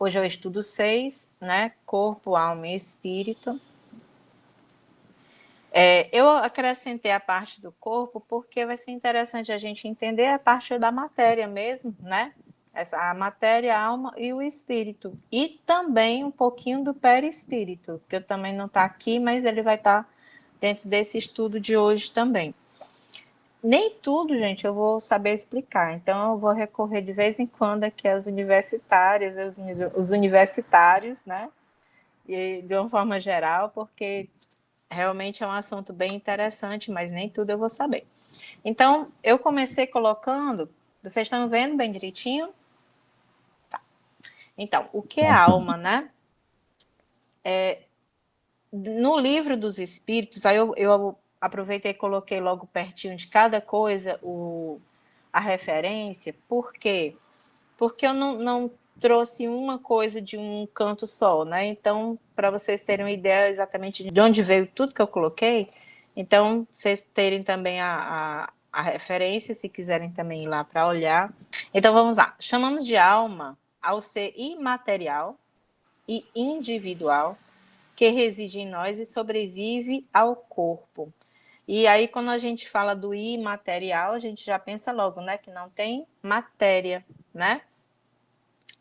Hoje eu estudo 6, né? Corpo, alma e espírito. Eu acrescentei a parte do corpo porque vai ser interessante a gente entender a parte da matéria mesmo, né? A matéria, a alma e o espírito. E também um pouquinho do perispírito, que também não está aqui, mas ele vai estar dentro desse estudo de hoje também. Nem tudo, gente, eu vou saber explicar. Então, eu vou recorrer de vez em quando aqui às universitárias, os universitários, né? E de uma forma geral, porque realmente é um assunto bem interessante, mas nem tudo eu vou saber. Então, eu comecei colocando... Vocês estão vendo bem direitinho? Tá. Então, o que é alma, né? No livro dos Espíritos, aí eu aproveitei e coloquei logo pertinho de cada coisa a referência. Por quê? Porque eu não trouxe uma coisa de um canto só, né? Então, para vocês terem uma ideia exatamente de onde veio tudo que eu coloquei, então, vocês terem também a referência, se quiserem também ir lá para olhar. Então, vamos lá. Chamamos de alma ao ser imaterial e individual que reside em nós e sobrevive ao corpo. E aí, quando a gente fala do imaterial, a gente já pensa logo, né? Que não tem matéria, né?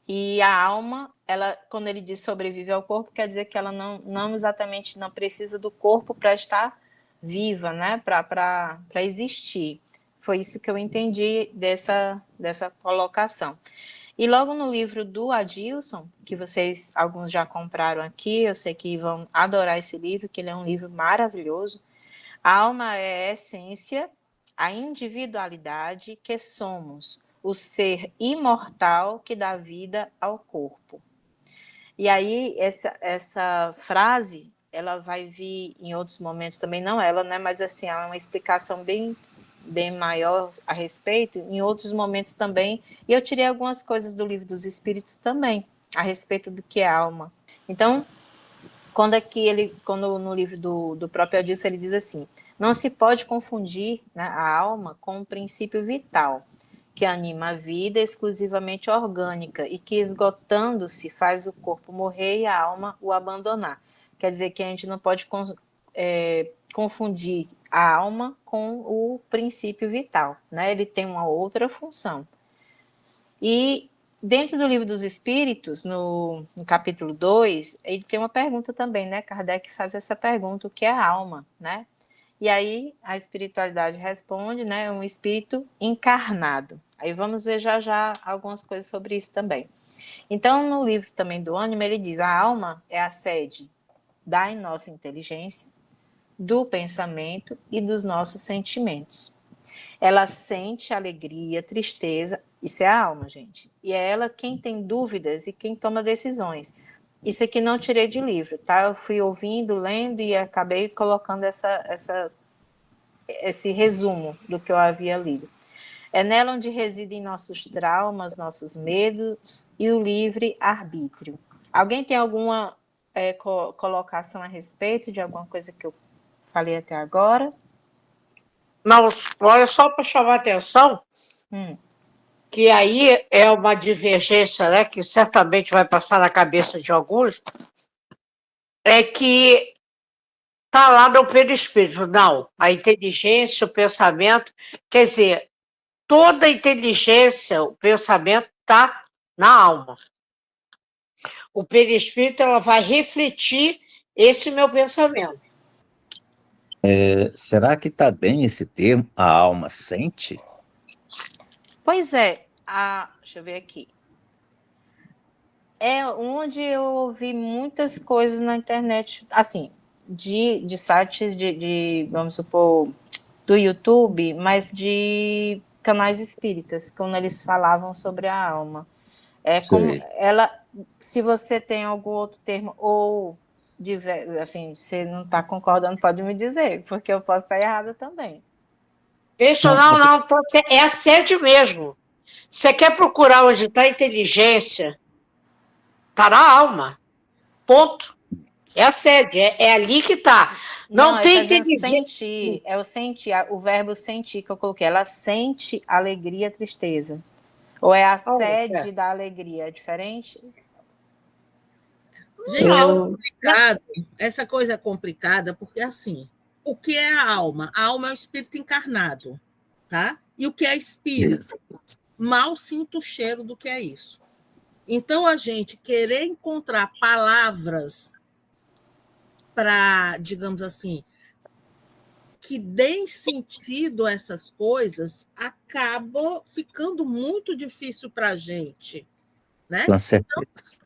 E a alma, ela, quando ele diz sobrevive ao corpo, quer dizer que ela não exatamente não precisa do corpo para estar viva, né? Para existir. Foi isso que eu entendi dessa colocação. E logo no livro do Adilson, que vocês, alguns já compraram aqui, eu sei que vão adorar esse livro, que ele é um livro maravilhoso. A alma é a essência, a individualidade que somos, o ser imortal que dá vida ao corpo. E aí, essa frase, ela vai vir em outros momentos também, não ela, né? Mas assim, ela é uma explicação bem maior a respeito, em outros momentos também. E eu tirei algumas coisas do livro dos Espíritos também, a respeito do que é alma. Então, quando no livro do próprio Adilson, ele diz assim: não se pode confundir, né, a alma com um princípio vital, que anima a vida exclusivamente orgânica e que, esgotando-se, faz o corpo morrer e a alma o abandonar. Quer dizer que a gente não pode confundir a alma com o princípio vital, né? Ele tem uma outra função. E dentro do Livro dos Espíritos, no capítulo 2, ele tem uma pergunta também, né? Kardec faz essa pergunta: o que é a alma, né? E aí a espiritualidade responde, né? Um espírito encarnado. Aí vamos ver já algumas coisas sobre isso também. Então, no livro também do Ânima, ele diz: a alma é a sede da nossa inteligência, do pensamento e dos nossos sentimentos. Ela sente alegria, tristeza, isso é a alma, gente. E é ela quem tem dúvidas e quem toma decisões. Isso aqui não tirei de livro, tá? Eu fui ouvindo, lendo e acabei colocando esse resumo do que eu havia lido. É nela onde residem nossos traumas, nossos medos e o livre-arbítrio. Alguém tem alguma colocação a respeito de alguma coisa que eu falei até agora? Não, olha, só para chamar a atenção, que aí é uma divergência, né, que certamente vai passar na cabeça de alguns, é que está lá no perispírito. Não, a inteligência, o pensamento, quer dizer, toda a inteligência, o pensamento está na alma. O perispírito, ela vai refletir esse meu pensamento. Será que está bem esse termo, a alma sente? Pois é, deixa eu ver aqui. É onde eu ouvi muitas coisas na internet, assim, de sites vamos supor, do YouTube, mas de canais espíritas, quando eles falavam sobre a alma. Como ela, se você tem algum outro termo, ou assim, você não está concordando, pode me dizer, porque eu posso estar errada também. Isso não, é a sede mesmo. Você quer procurar onde está a inteligência? Está na alma. Ponto. É a sede, é ali que está. Não tem inteligência. Sentir, é o sentir, o verbo sentir que eu coloquei. Ela sente alegria, tristeza. Ou é a sede da alegria? É diferente? Gente, é complicado. Essa coisa é complicada porque, assim, o que é a alma? A alma é o espírito encarnado, tá? E o que é espírito? Mal sinto o cheiro do que é isso. Então, a gente querer encontrar palavras para, digamos assim, que deem sentido a essas coisas, acaba ficando muito difícil para a gente. Né? Com certeza.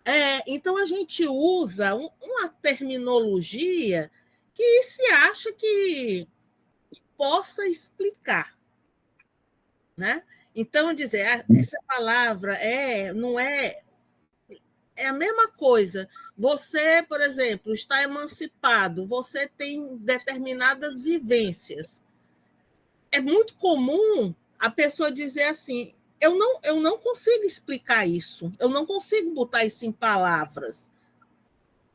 Então, a gente usa uma terminologia que se acha que possa explicar. Né? Então, dizer essa palavra não é a mesma coisa. Você, por exemplo, está emancipado, você tem determinadas vivências. É muito comum a pessoa dizer assim: eu não consigo explicar isso, eu não consigo botar isso em palavras,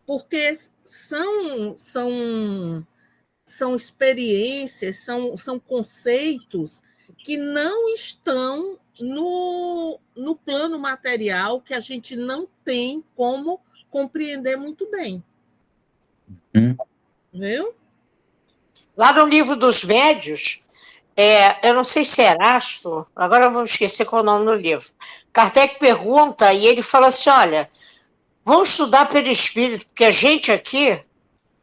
porque são experiências, são conceitos que não estão no plano material, que a gente não tem como compreender muito bem. Viu? Lá no Livro dos Médios, eu não sei se é Erasto, agora vamos esquecer qual é o nome do livro. Kardec pergunta e ele fala assim, olha, vamos estudar pelo espírito, porque a gente aqui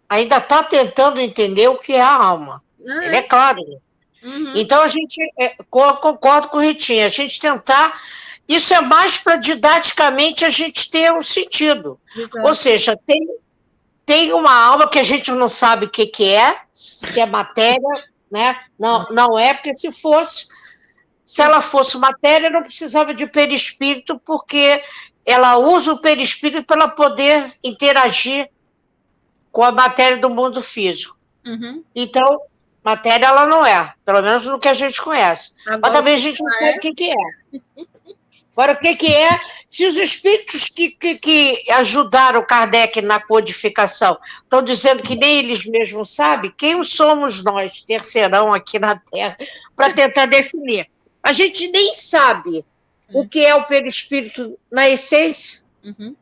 ainda está tentando entender o que é a alma. Ele é claro. Uhum. Então, a gente, concordo com o Ritinha, a gente tentar... Isso é mais para didaticamente a gente ter um sentido. Exato. Ou seja, tem uma alma que a gente não sabe o que é, se é matéria, né? Não é, porque se ela fosse matéria, não precisava de perispírito, porque ela usa o perispírito para poder interagir com a matéria do mundo físico. Uhum. Então, matéria ela não é, pelo menos no que a gente conhece. Agora, mas também a gente não sabe o que é. Agora, o que é? Se os espíritos que ajudaram Kardec na codificação estão dizendo que nem eles mesmos sabem, quem somos nós, terceirão aqui na Terra, para tentar definir? A gente nem sabe o que é o perispírito na essência. Uhum.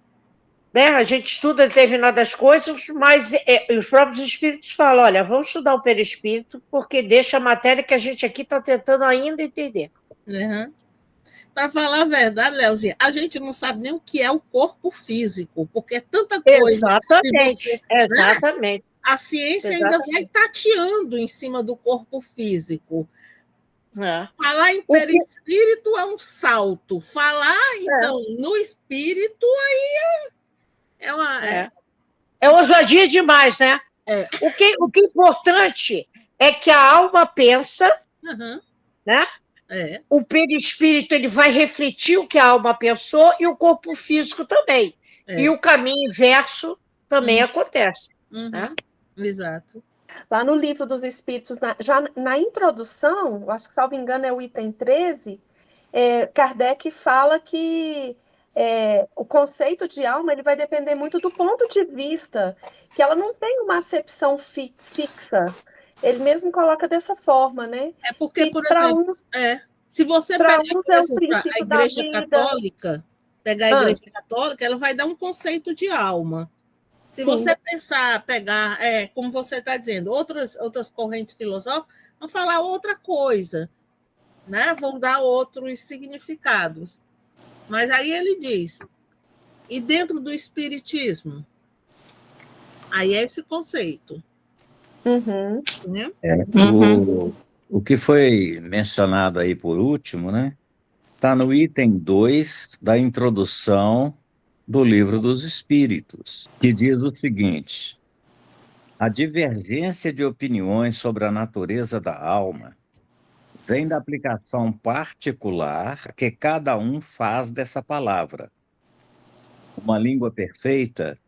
Né? A gente estuda determinadas coisas, mas os próprios espíritos falam, olha, vamos estudar o perispírito, porque deixa a matéria que a gente aqui está tentando ainda entender. Uhum. Para falar a verdade, Leozinha, a gente não sabe nem o que é o corpo físico, porque é tanta coisa. Exatamente, exatamente. Né? A ciência ainda vai tateando em cima do corpo físico. Falar em perispírito é um salto. Falar, então, no espírito, aí é uma... É ousadia demais, né? O que é importante é que a alma pensa, né? O perispírito ele vai refletir o que a alma pensou e o corpo físico também. E o caminho inverso também acontece. Né? Exato. Lá no Livro dos Espíritos, já na introdução, acho que, salvo engano, é o item 13, Kardec fala que o conceito de alma ele vai depender muito do ponto de vista, que ela não tem uma acepção fixa. Ele mesmo coloca dessa forma, né? É porque, por exemplo, se você pegar, por exemplo, a Igreja Católica, ela vai dar um conceito de alma. Se você pegar, como você está dizendo, outras correntes filosóficas vão falar outra coisa, né? Vão dar outros significados. Mas aí ele diz, e dentro do espiritismo? Aí é esse conceito. Uhum. Né? O que foi mencionado aí por último, né? Está no item 2 da introdução do Livro dos Espíritos, que diz o seguinte: a divergência de opiniões sobre a natureza da alma vem da aplicação particular que cada um faz dessa palavra. Uma língua perfeita,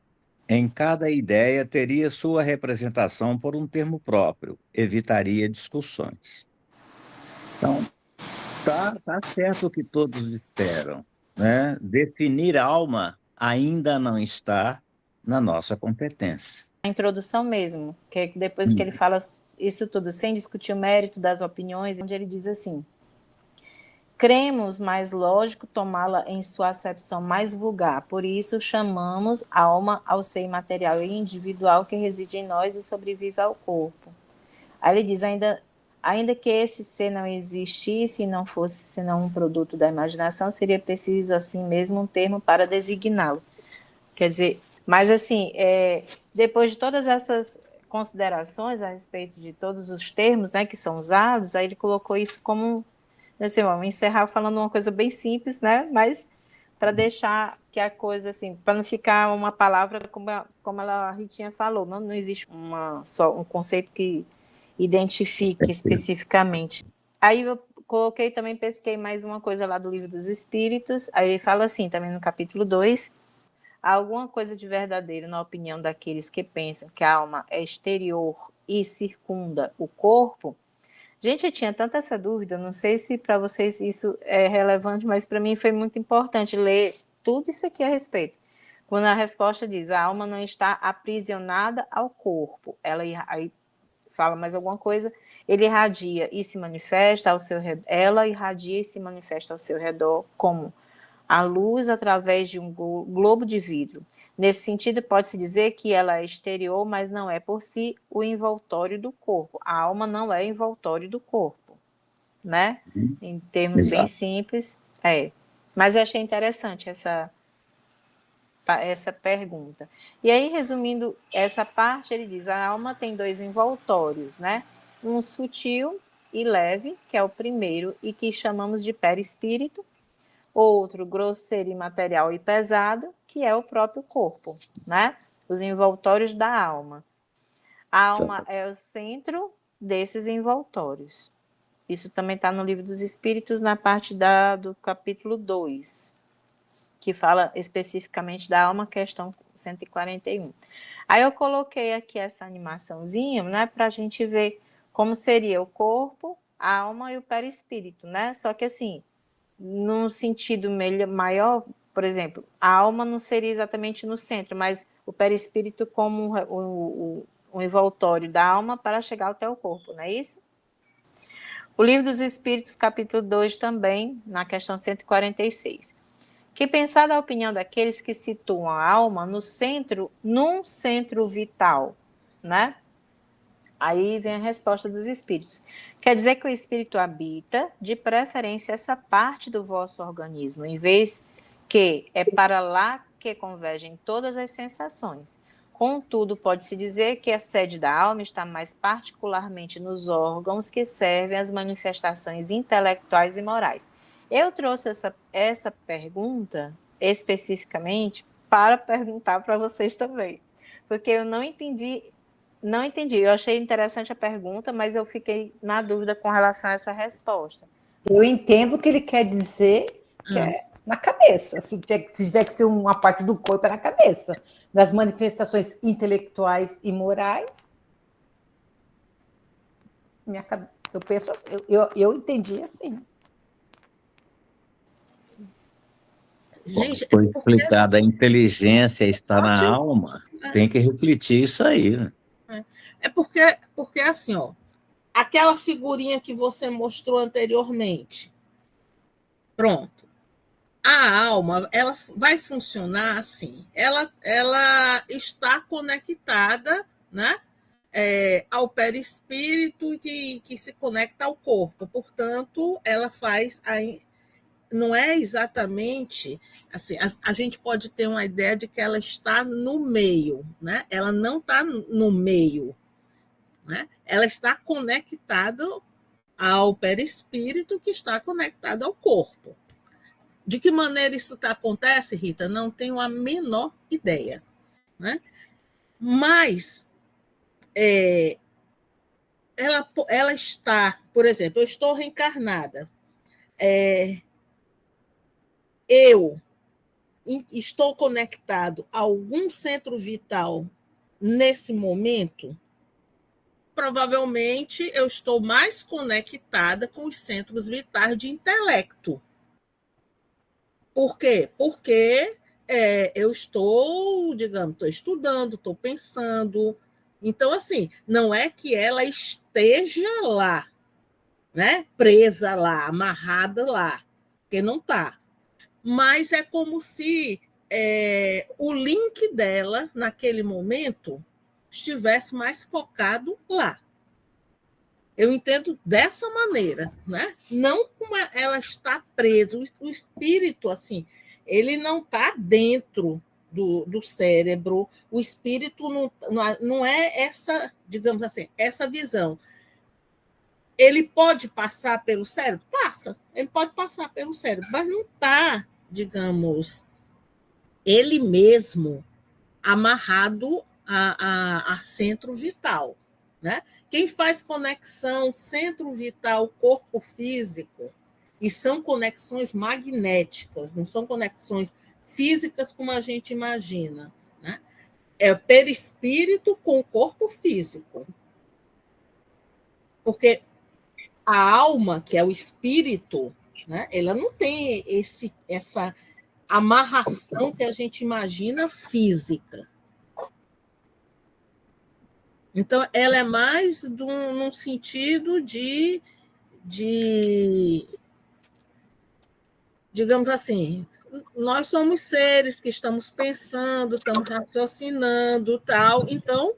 em cada ideia teria sua representação por um termo próprio, evitaria discussões. Então, tá certo o que todos esperam, né? Definir alma ainda não está na nossa competência. A introdução mesmo, que depois que ele fala isso tudo, sem discutir o mérito das opiniões, onde ele diz assim: cremos mais lógico tomá-la em sua acepção mais vulgar. Por isso, chamamos alma ao ser imaterial e individual que reside em nós e sobrevive ao corpo. Aí ele diz, ainda que esse ser não existisse e não fosse senão um produto da imaginação, seria preciso, assim mesmo, um termo para designá-lo. Quer dizer, mas assim, depois de todas essas considerações a respeito de todos os termos, né, que são usados, aí ele colocou isso como, assim, vamos encerrar falando uma coisa bem simples, né, mas para deixar que a coisa, assim, para não ficar uma palavra como a Ritinha falou, não existe só um conceito que identifique especificamente. Aí eu coloquei também, pesquei mais uma coisa lá do Livro dos Espíritos, aí ele fala assim, também no capítulo 2, há alguma coisa de verdadeiro na opinião daqueles que pensam que a alma é exterior e circunda o corpo? Gente, eu tinha tanta essa dúvida, não sei se para vocês isso é relevante, mas para mim foi muito importante ler tudo isso aqui a respeito. Quando a resposta diz, a alma não está aprisionada ao corpo, aí fala mais alguma coisa, ele irradia e se manifesta ao seu redor, ela irradia e se manifesta ao seu redor como a luz através de um globo de vidro. Nesse sentido, pode-se dizer que ela é exterior, mas não é por si o envoltório do corpo. A alma não é envoltório do corpo, né? Em termos bem simples, Mas eu achei interessante essa pergunta. E aí, resumindo essa parte, ele diz, a alma tem 2 envoltórios, né? Um sutil e leve, que é o primeiro, e que chamamos de perispírito, outro grosseiro, imaterial e pesado, que é o próprio corpo, né? Os envoltórios da alma. A alma é o centro desses envoltórios. Isso também está no Livro dos Espíritos, na parte do capítulo 2, que fala especificamente da alma, questão 141. Aí eu coloquei aqui essa animaçãozinha, né, para a gente ver como seria o corpo, a alma e o perispírito, né? Só que assim, num sentido maior, por exemplo, a alma não seria exatamente no centro, mas o perispírito como o envoltório da alma para chegar até o corpo, não é isso? O Livro dos Espíritos, capítulo 2, também, na questão 146. Que pensar da opinião daqueles que situam a alma num centro vital, né? Aí vem a resposta dos espíritos. Quer dizer que o espírito habita, de preferência, essa parte do vosso organismo, em vez que é para lá que convergem todas as sensações. Contudo, pode-se dizer que a sede da alma está mais particularmente nos órgãos que servem às manifestações intelectuais e morais. Eu trouxe essa pergunta especificamente para perguntar para vocês também, porque eu não entendi. Eu achei interessante a pergunta, mas eu fiquei na dúvida com relação a essa resposta. Eu entendo o que ele quer dizer, que é na cabeça. Se tiver que ser uma parte do corpo, é na cabeça. Das manifestações intelectuais e morais, eu penso assim, eu entendi assim. Gente, foi explicada, a inteligência está na alma, tem que refletir isso aí, né? É porque assim, ó, aquela figurinha que você mostrou anteriormente, pronto. A alma, ela vai funcionar assim. Ela está conectada, né, ao perispírito que se conecta ao corpo. Portanto, ela faz não é exatamente assim. A gente pode ter uma ideia de que ela está no meio, né? Ela não está no meio. Né? Ela está conectada ao perispírito, que está conectado ao corpo. De que maneira isso acontece, Rita? Não tenho a menor ideia. Né? Mas ela está, por exemplo, eu estou reencarnada. Eu estou conectado a algum centro vital nesse momento. Provavelmente eu estou mais conectada com os centros vitais de intelecto. Por quê? Porque eu estou, digamos, estou estudando, estou pensando. Então, assim, não é que ela esteja lá, né? Presa lá, amarrada lá. porque não está. Mas é como se o link dela, naquele momento, estivesse mais focado lá. Eu entendo dessa maneira, né? Não como ela está presa. O espírito, assim, ele não está dentro do cérebro. O espírito não é essa, digamos assim, essa visão. Ele pode passar pelo cérebro? Passa. Ele pode passar pelo cérebro, mas não está, digamos, ele mesmo amarrado a centro vital, né? Quem faz conexão centro vital corpo físico, e são conexões magnéticas, não são conexões físicas como a gente imagina, né? É o perispírito com o corpo físico. Porque a alma, que é o espírito, né, ela não tem essa amarração que a gente imagina física. Então, ela é mais num sentido de, digamos assim, nós somos seres que estamos pensando, estamos raciocinando, tal. Então,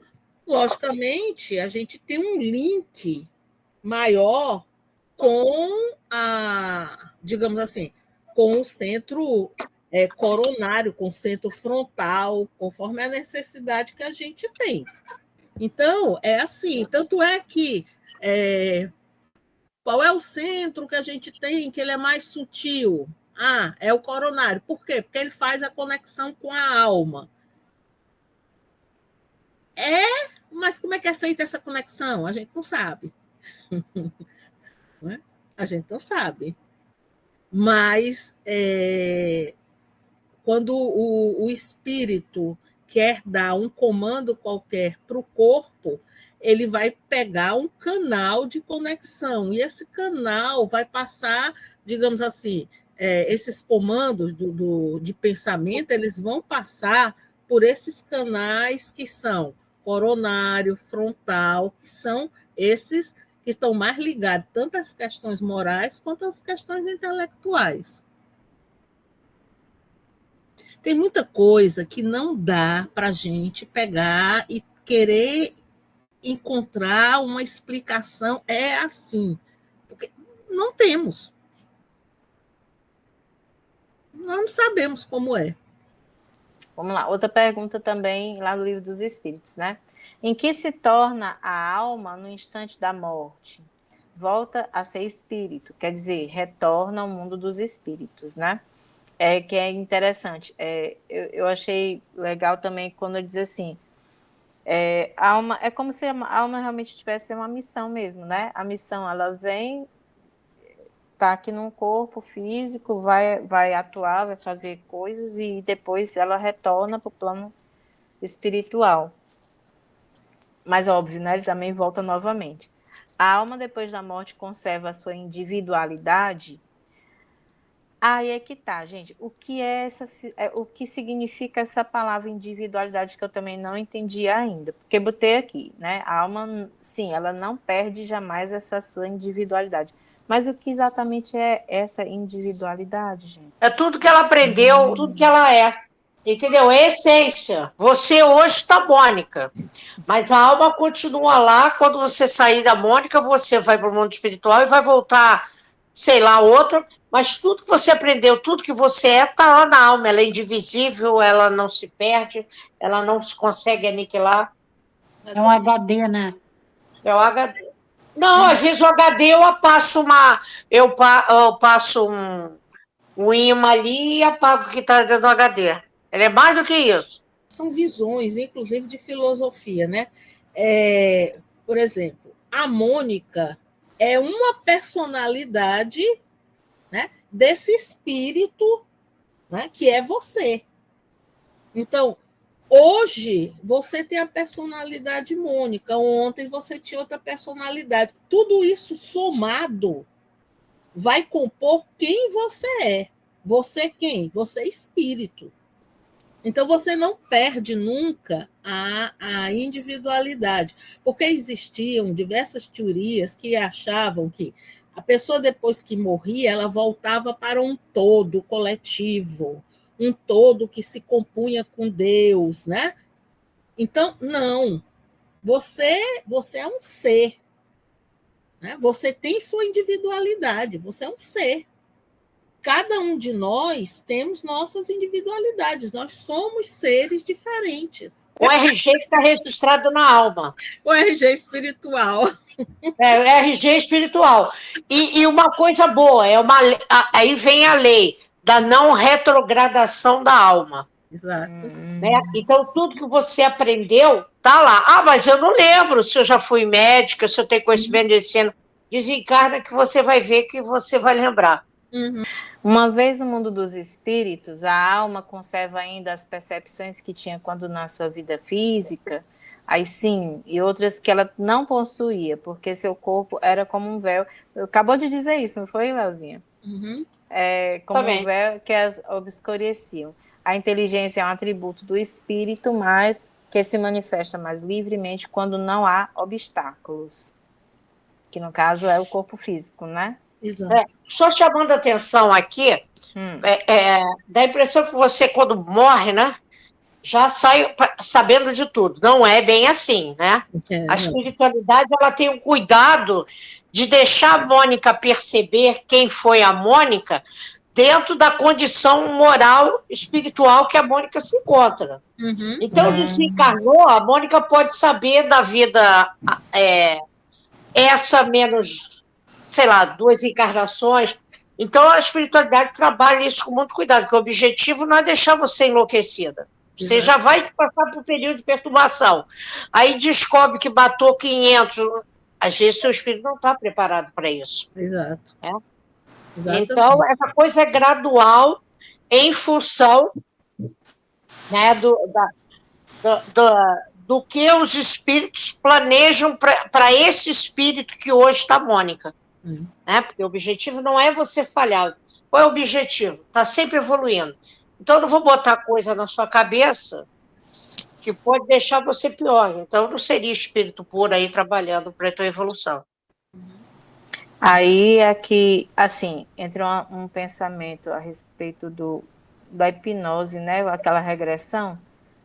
logicamente, a gente tem um link maior com digamos assim, com o centro coronário, com o centro frontal, conforme a necessidade que a gente tem. Então, é assim, tanto é que qual é o centro que a gente tem que ele é mais sutil? É o coronário. Por quê? Porque ele faz a conexão com a alma. Mas como é que é feita essa conexão? A gente não sabe. Não é? A gente não sabe. Mas quando o espírito quer dar um comando qualquer para o corpo, ele vai pegar um canal de conexão, e esse canal vai passar, digamos assim, esses comandos de pensamento, eles vão passar por esses canais que são coronário, frontal, que são esses que estão mais ligados tanto às questões morais quanto às questões intelectuais. Tem muita coisa que não dá para a gente pegar e querer encontrar uma explicação. É assim. Porque não temos. Não sabemos como é. Vamos lá. Outra pergunta também lá no Livro dos Espíritos, né? Em que se torna a alma no instante da morte? Volta a ser espírito, quer dizer, retorna ao mundo dos espíritos, né? Que é interessante. Eu achei legal também quando ele diz assim, a alma, é como se a alma realmente tivesse uma missão mesmo, né? A missão, ela vem, tá aqui num corpo físico, vai atuar, vai fazer coisas e depois ela retorna para o plano espiritual. Mas óbvio, né? Ele também volta novamente. A alma, depois da morte, conserva a sua individualidade. Aí é que tá, gente. O que significa essa palavra individualidade que eu também não entendi ainda? Porque botei aqui, né? A alma, sim, ela não perde jamais essa sua individualidade. Mas o que exatamente é essa individualidade, gente? É tudo que ela aprendeu, tudo que ela é. Entendeu? É essência. Você hoje está Mônica, mas a alma continua lá. Quando você sair da Mônica, você vai para o mundo espiritual e vai voltar, sei lá, outra. Mas tudo que você aprendeu, tudo que você está lá na alma. Ela é indivisível, ela não se perde, ela não se consegue aniquilar. É um HD, né? É o HD. Não, às vezes o HD eu passo um imã ali e apago o que está dentro do HD. Ele é mais do que isso. São visões, inclusive, de filosofia, né? Por exemplo, a Mônica é uma personalidade, né, desse espírito, né, que é você. Então, hoje, você tem a personalidade Mônica, ontem você tinha outra personalidade. Tudo isso somado vai compor quem você é. Você quem? Você é espírito. Então, você não perde nunca a individualidade, porque existiam diversas teorias que achavam que A pessoa, depois que morria, ela voltava para um todo coletivo, um todo que se compunha com Deus, né? Então, não. Você é um ser, né? Você tem sua individualidade, você é um ser. Cada um de nós temos nossas individualidades, nós somos seres diferentes. O RG que está registrado na alma. O RG espiritual. É, o RG espiritual. E uma coisa boa, aí vem a lei da não retrogradação da alma. Exato. Né? Então, tudo que você aprendeu está lá. Ah, mas eu não lembro se eu já fui médica, se eu tenho conhecimento de medicina. Desencarna que você vai ver que você vai lembrar. Uhum. Uma vez no mundo dos espíritos, a alma conserva ainda as percepções que tinha quando na sua vida física, aí sim, e outras que ela não possuía, porque seu corpo era como um véu. Acabou de dizer isso, não foi, Leozinha? Uhum. Como Também. um véu que as obscureciam. A inteligência é um atributo do espírito, mas que se manifesta mais livremente quando não há obstáculos. Que no caso é o corpo físico, né? Só chamando a atenção aqui, dá a impressão que você, quando morre, né, já sai sabendo de tudo. Não é bem assim, né? A espiritualidade, ela tem o cuidado de deixar a Mônica perceber quem foi a Mônica dentro da condição moral, espiritual que a Mônica se encontra. Uhum. Então, desencarnou, a Mônica pode saber da vida essa menos, sei lá, 2 encarnações. Então, a espiritualidade trabalha isso com muito cuidado, porque o objetivo não é deixar você enlouquecida. Você já vai passar por um período de perturbação. Aí descobre que matou 500. Às vezes, seu espírito não está preparado para isso. Exato. Então, essa coisa é gradual em função, né, do que os espíritos planejam para esse espírito que hoje está Mônica. Né? Porque o objetivo não é você falhar. Qual é o objetivo? Está sempre evoluindo. Então, eu não vou botar coisa na sua cabeça que pode deixar você pior. Então, não seria espírito puro aí trabalhando para a tua evolução. Aí é que, assim, entra um pensamento a respeito da hipnose, né? Aquela regressão.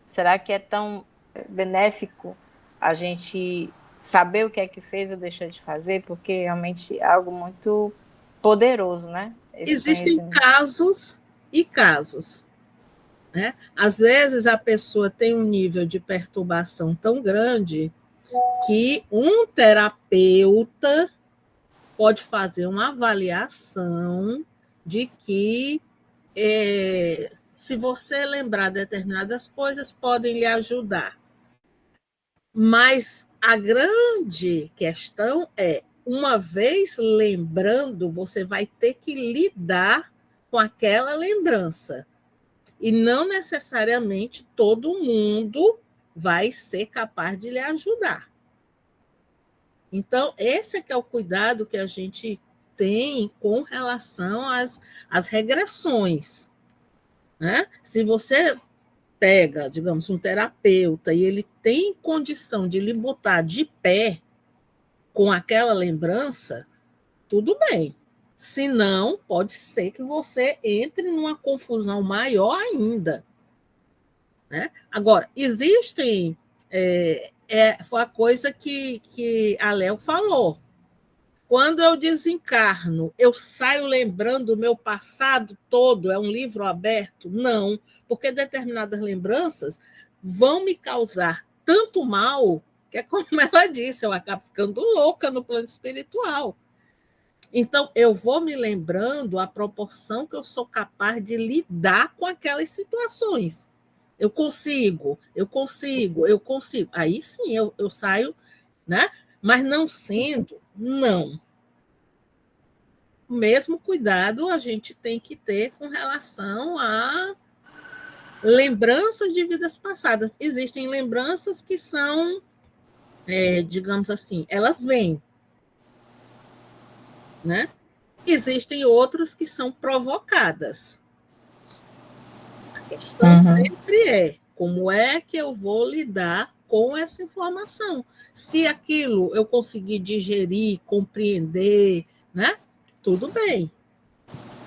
Será que é tão benéfico a gente saber o que é que fez ou deixou de fazer? Porque realmente é algo muito poderoso, né? Existem casos e casos. Né? Às vezes a pessoa tem um nível de perturbação tão grande que um terapeuta pode fazer uma avaliação de que se você lembrar determinadas coisas, podem lhe ajudar. Mas a grande questão é, uma vez lembrando, você vai ter que lidar com aquela lembrança. E não necessariamente todo mundo vai ser capaz de lhe ajudar. Então, esse é que é o cuidado que a gente tem com relação às regressões. Né? Se você pega, digamos, um terapeuta e ele tem condição de lhe botar de pé com aquela lembrança, tudo bem. Se não, pode ser que você entre numa confusão maior ainda. Né? Agora, existem... foi a coisa que a Léo falou. Quando eu desencarno, eu saio lembrando o meu passado todo? É um livro aberto? Não, porque determinadas lembranças vão me causar tanto mal que é como ela disse, eu acabo ficando louca no plano espiritual. Então, eu vou me lembrando a proporção que eu sou capaz de lidar com aquelas situações. Eu consigo. Aí sim, eu saio, né? Mas não sendo, não. O mesmo cuidado a gente tem que ter com relação a lembranças de vidas passadas. Existem lembranças que são, digamos assim, elas vêm. Né? Existem outras que são provocadas. A questão sempre é como é que eu vou lidar com essa informação. Se aquilo eu conseguir digerir, compreender, né? Tudo bem.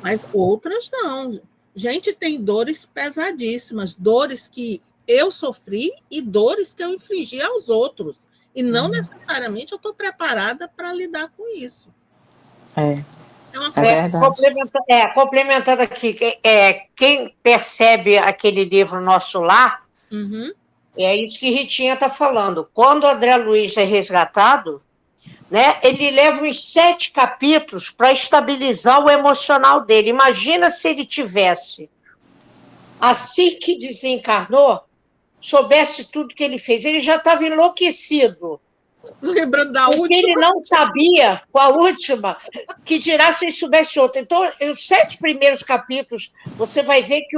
Mas outras não. Gente, tem dores pesadíssimas, dores que eu sofri e dores que eu infligi aos outros. E não necessariamente eu estou preparada para lidar com isso. É uma coisa. Complementando aqui, quem percebe aquele livro Nosso Lar, é isso que Ritinha está falando. Quando o André Luiz é resgatado, né, ele leva uns 7 capítulos para estabilizar o emocional dele. Imagina se ele tivesse, assim que desencarnou, soubesse tudo que ele fez. Ele já estava enlouquecido. Lembrando da última. Ele não sabia com a última, que dirá se ele soubesse outra. Então, os 7 primeiros capítulos, você vai ver que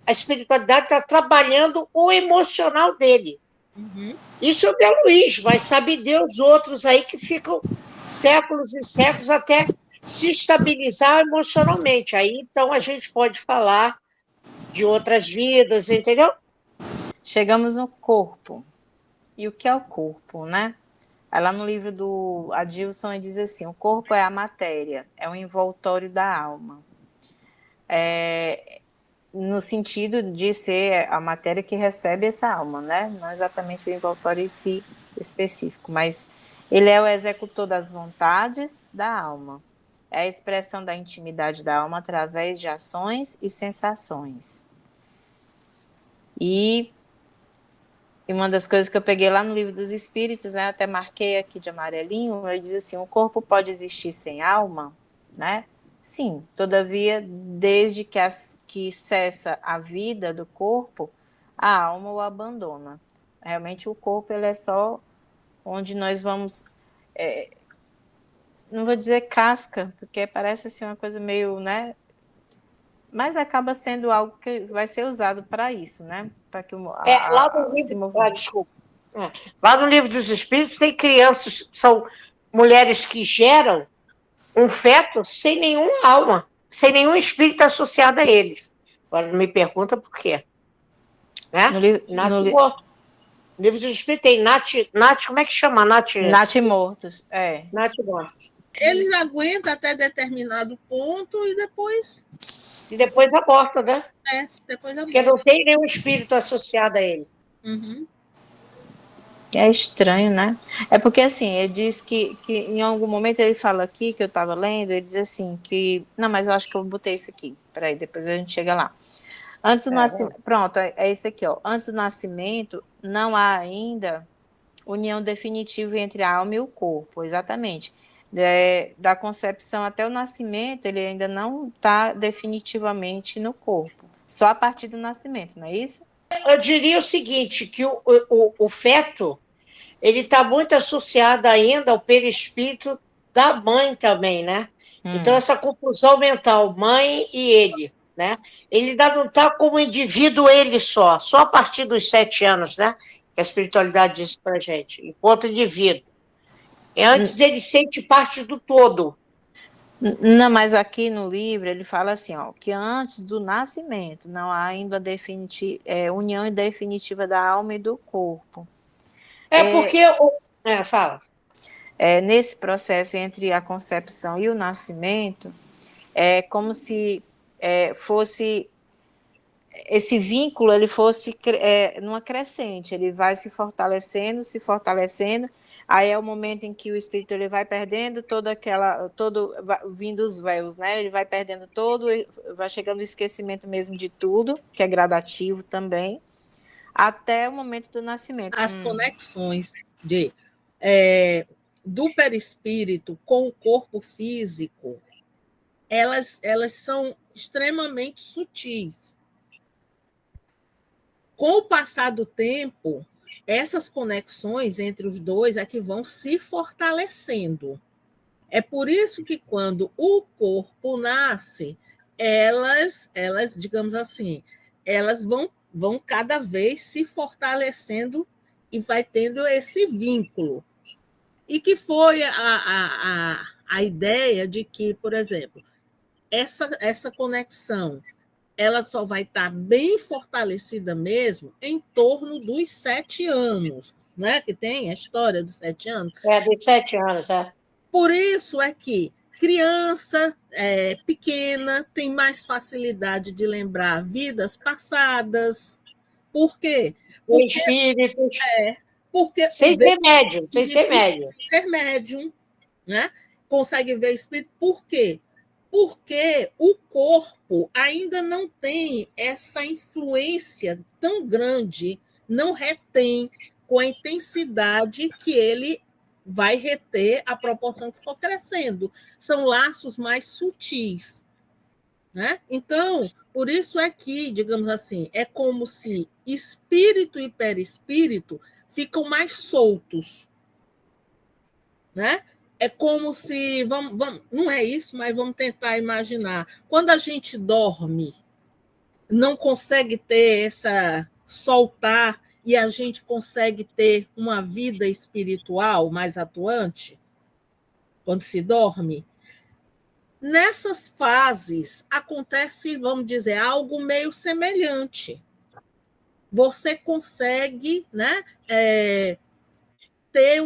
a espiritualidade está trabalhando o emocional dele. Isso é o André Luiz, mas sabe Deus outros aí que ficam séculos e séculos até se estabilizar emocionalmente. Aí, então, a gente pode falar de outras vidas, entendeu? Chegamos no corpo. E o que é o corpo, né? Aí lá no livro do Adilson ele diz assim, o corpo é a matéria, é o envoltório da alma. No sentido de ser a matéria que recebe essa alma, né? Não exatamente o envoltório em si específico, mas ele é o executor das vontades da alma. É a expressão da intimidade da alma através de ações e sensações. E uma das coisas que eu peguei lá no Livro dos Espíritos, né, até marquei aqui de amarelinho, ele diz assim, o corpo pode existir sem alma, né? Sim, todavia, desde que cessa a vida do corpo, a alma o abandona. Realmente o corpo ele é só onde nós vamos, não vou dizer casca, porque parece assim uma coisa meio, né? Mas acaba sendo algo que vai ser usado para isso, né? Para que lá no livro, desculpa. Lá no Livro dos Espíritos tem crianças, são mulheres que geram um feto sem nenhuma alma, sem nenhum espírito associado a eles. Agora não me pergunta por quê. Né? No Livro dos Espíritos tem Nath, como é que chama? Nath mortos, Nath mortos. Eles aguentam até determinado ponto e depois abortam, né? Depois abortam. Porque não tem nenhum espírito associado a ele. É estranho, né? É porque, assim, ele diz que em algum momento ele fala aqui, que eu estava lendo, ele diz assim, que... Não, mas eu acho que eu botei isso aqui. Peraí, depois a gente chega lá. Antes do nascimento... Pronto, é esse aqui, ó. Antes do nascimento, não há ainda união definitiva entre a alma e o corpo, exatamente. Da concepção até o nascimento, ele ainda não está definitivamente no corpo. Só a partir do nascimento, não é isso? Eu diria o seguinte, que o feto, ele está muito associado ainda ao perispírito da mãe também, né? Então, essa confusão mental, mãe e ele, né? Ele ainda não está como indivíduo ele só a partir dos 7 anos, né? Que a espiritualidade diz para a gente, enquanto indivíduo. Antes ele sente parte do todo. Não, mas aqui no livro ele fala assim, ó, que antes do nascimento não há ainda união definitiva da alma e do corpo. Porque... fala. Nesse processo entre a concepção e o nascimento, é como se fosse... Esse vínculo ele fosse numa crescente, ele vai se fortalecendo, aí é o momento em que o espírito ele vai perdendo vindo os véus, né? Ele vai perdendo vai chegando o esquecimento mesmo de tudo, que é gradativo também, até o momento do nascimento. As conexões do perispírito com o corpo físico, elas são extremamente sutis. Com o passar do tempo, essas conexões entre os dois é que vão se fortalecendo. É por isso que quando o corpo nasce, elas digamos assim, elas vão cada vez se fortalecendo e vai tendo esse vínculo. E que foi a ideia de que, por exemplo, essa conexão ela só vai estar bem fortalecida mesmo em torno dos 7 anos, né? Que tem a história dos 7 anos. Dos 7 anos, Por isso é que criança pequena tem mais facilidade de lembrar vidas passadas. Por quê? Porque, espíritos. Porque sem ser médium, sem ser médium. Ser médium, né? Consegue ver espírito. Por quê? Porque o corpo ainda não tem essa influência tão grande, não retém com a intensidade que ele vai reter à proporção que for crescendo. São laços mais sutis. Né? Então, por isso é que, digamos assim, é como se espírito e perispírito ficam mais soltos. Né? É como se, não é isso, mas vamos tentar imaginar. Quando a gente dorme, não consegue ter soltar e a gente consegue ter uma vida espiritual mais atuante, quando se dorme. Nessas fases acontece, vamos dizer, algo meio semelhante. Você consegue, né, ter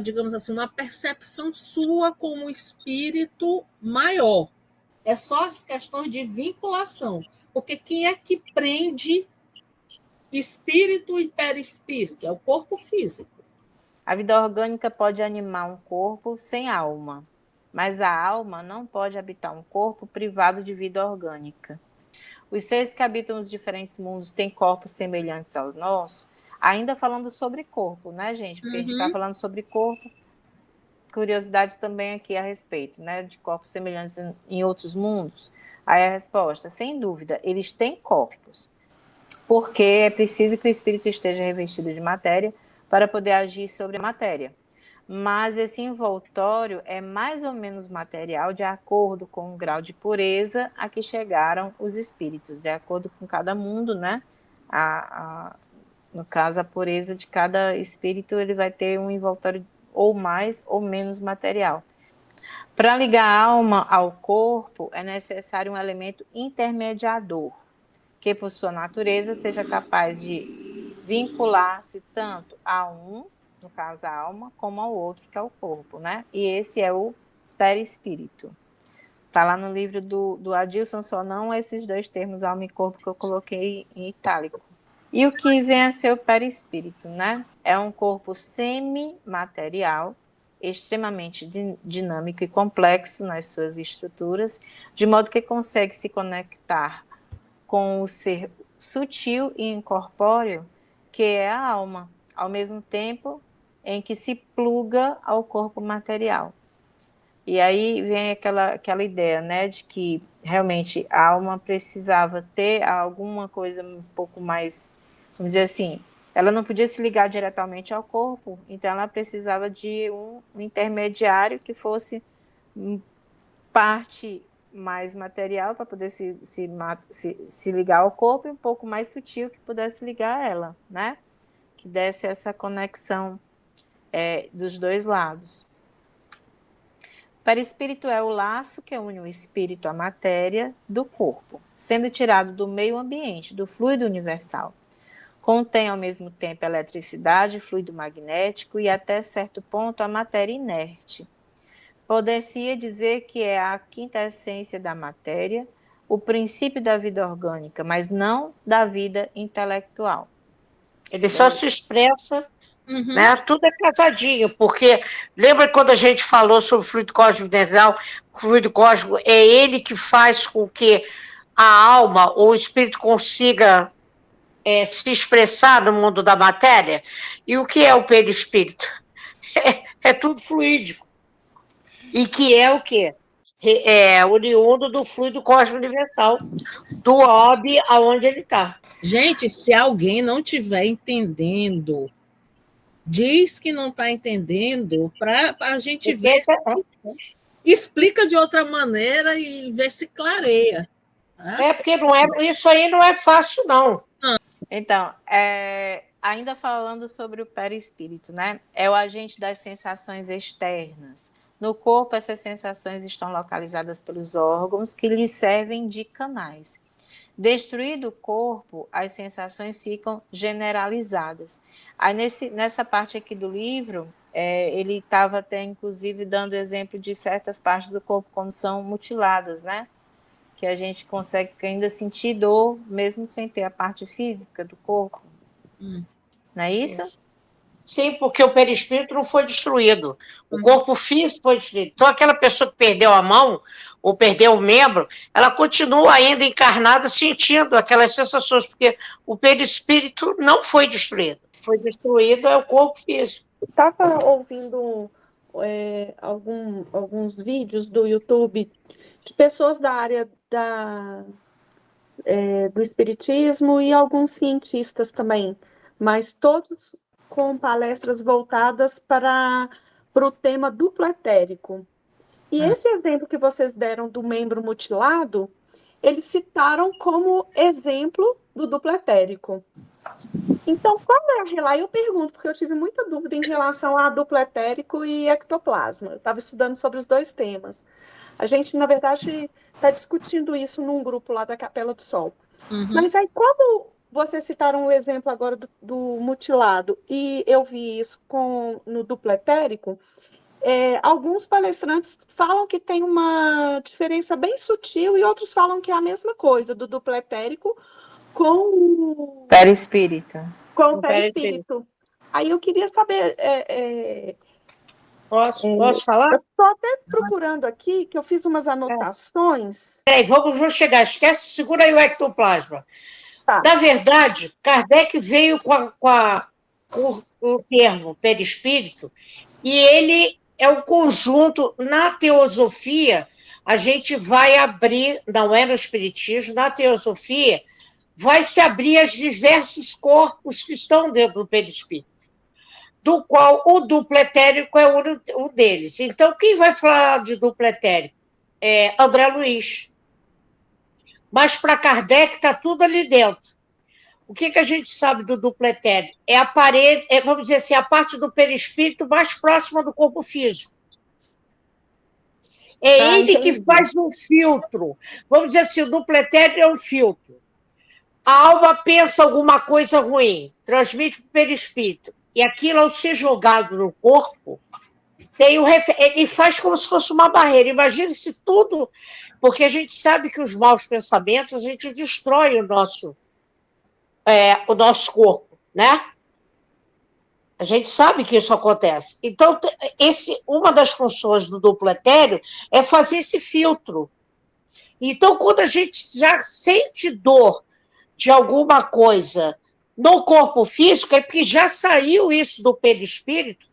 digamos assim, uma percepção sua como espírito maior. É só as questões de vinculação. Porque quem é que prende espírito e perispírito? É o corpo físico. A vida orgânica pode animar um corpo sem alma, mas a alma não pode habitar um corpo privado de vida orgânica. Os seres que habitam os diferentes mundos têm corpos semelhantes ao nosso, ainda falando sobre corpo, né, gente? Porque a gente está falando sobre corpo, curiosidades também aqui a respeito, né, de corpos semelhantes em outros mundos. Aí a resposta, sem dúvida, eles têm corpos, porque é preciso que o espírito esteja revestido de matéria para poder agir sobre a matéria. Mas esse envoltório é mais ou menos material de acordo com o grau de pureza a que chegaram os espíritos, de acordo com cada mundo, né? No caso, a pureza de cada espírito, ele vai ter um envoltório ou mais ou menos material. Para ligar a alma ao corpo, é necessário um elemento intermediador, que por sua natureza seja capaz de vincular-se tanto a um, no caso a alma, como ao outro, que é o corpo, né? E esse é o perispírito. Está lá no livro do Adilson, só não esses dois termos, alma e corpo, que eu coloquei em itálico. E o que vem a ser o perispírito, né? É um corpo semimaterial, extremamente dinâmico e complexo nas suas estruturas, de modo que consegue se conectar com o ser sutil e incorpóreo, que é a alma, ao mesmo tempo em que se pluga ao corpo material. E aí vem aquela ideia, né, de que realmente a alma precisava ter alguma coisa um pouco mais, vamos dizer assim, ela não podia se ligar diretamente ao corpo, então ela precisava de um intermediário que fosse parte mais material para poder se ligar ao corpo e um pouco mais sutil que pudesse ligar a ela, né? Que desse essa conexão dos dois lados. Perispírito é o laço que une o espírito à matéria do corpo, sendo tirado do meio ambiente, do fluido universal. Contém ao mesmo tempo eletricidade, fluido magnético e até certo ponto a matéria inerte. Poder-se dizer que é a quinta essência da matéria, o princípio da vida orgânica, mas não da vida intelectual. Ele só se expressa, né? Tudo é casadinho, porque lembra quando a gente falou sobre o fluido cósmico dentral? O fluido cósmico é ele que faz com que a alma ou o espírito consiga se expressar no mundo da matéria. E o que é o perispírito? É tudo fluídico. E que é o quê? É oriundo do fluido cósmico universal, do orbe aonde ele está. Gente, se alguém não estiver entendendo, diz que não está entendendo, para a gente ver. Explica de outra maneira e ver se clareia. Né? Porque isso aí não é fácil, não. Então, ainda falando sobre o perispírito, né? É o agente das sensações externas. No corpo, essas sensações estão localizadas pelos órgãos que lhes servem de canais. Destruído o corpo, as sensações ficam generalizadas. Aí nessa parte aqui do livro, ele estava até inclusive dando exemplo de certas partes do corpo quando são mutiladas, né? Que a gente consegue ainda sentir dor, mesmo sem ter a parte física do corpo. Não é isso? Sim, porque o perispírito não foi destruído. O corpo físico foi destruído. Então, aquela pessoa que perdeu a mão ou perdeu o membro, ela continua ainda encarnada sentindo aquelas sensações, porque o perispírito não foi destruído. Foi destruído é o corpo físico. Estava ouvindo alguns vídeos do YouTube de pessoas da área do espiritismo e alguns cientistas também, mas todos com palestras voltadas para o tema duplo etérico. E esse exemplo que vocês deram do membro mutilado, eles citaram como exemplo do duplo etérico. Então, qual é a relação? Eu pergunto, porque eu tive muita dúvida em relação a duplo etérico e ectoplasma. Eu estava estudando sobre os dois temas. A gente, na verdade, está discutindo isso num grupo lá da Capela do Sol. Mas aí, como vocês citaram o exemplo agora do mutilado, e eu vi isso no duplo etérico, alguns palestrantes falam que tem uma diferença bem sutil e outros falam que é a mesma coisa, do duplo etérico com o perispírito. Com o perispírito. Aí eu queria saber... Posso falar? Eu estou até procurando aqui, que eu fiz umas anotações. Peraí, vamos chegar. Esquece, segura aí o ectoplasma. Tá. Na verdade, Kardec veio com o termo perispírito, e ele é um conjunto, na teosofia, a gente vai abrir, não é no espiritismo, na teosofia, vai se abrir os diversos corpos que estão dentro do perispírito, do qual o duplo etérico é um deles. Então, quem vai falar de duplo etérico? André Luiz. Mas para Kardec está tudo ali dentro. O que a gente sabe do duplo etérico? É a parede, vamos dizer assim, a parte do perispírito mais próxima do corpo físico. Ele que faz um filtro. Vamos dizer assim, o duplo etérico é um filtro. A alma pensa alguma coisa ruim, transmite para o perispírito. E aquilo, ao ser jogado no corpo, ele faz como se fosse uma barreira. Imagine se tudo... Porque a gente sabe que os maus pensamentos, a gente destrói o nosso corpo, né? A gente sabe que isso acontece. Então, uma das funções do duplo etéreo é fazer esse filtro. Então, quando a gente já sente dor de alguma coisa no corpo físico, é porque já saiu isso do perispírito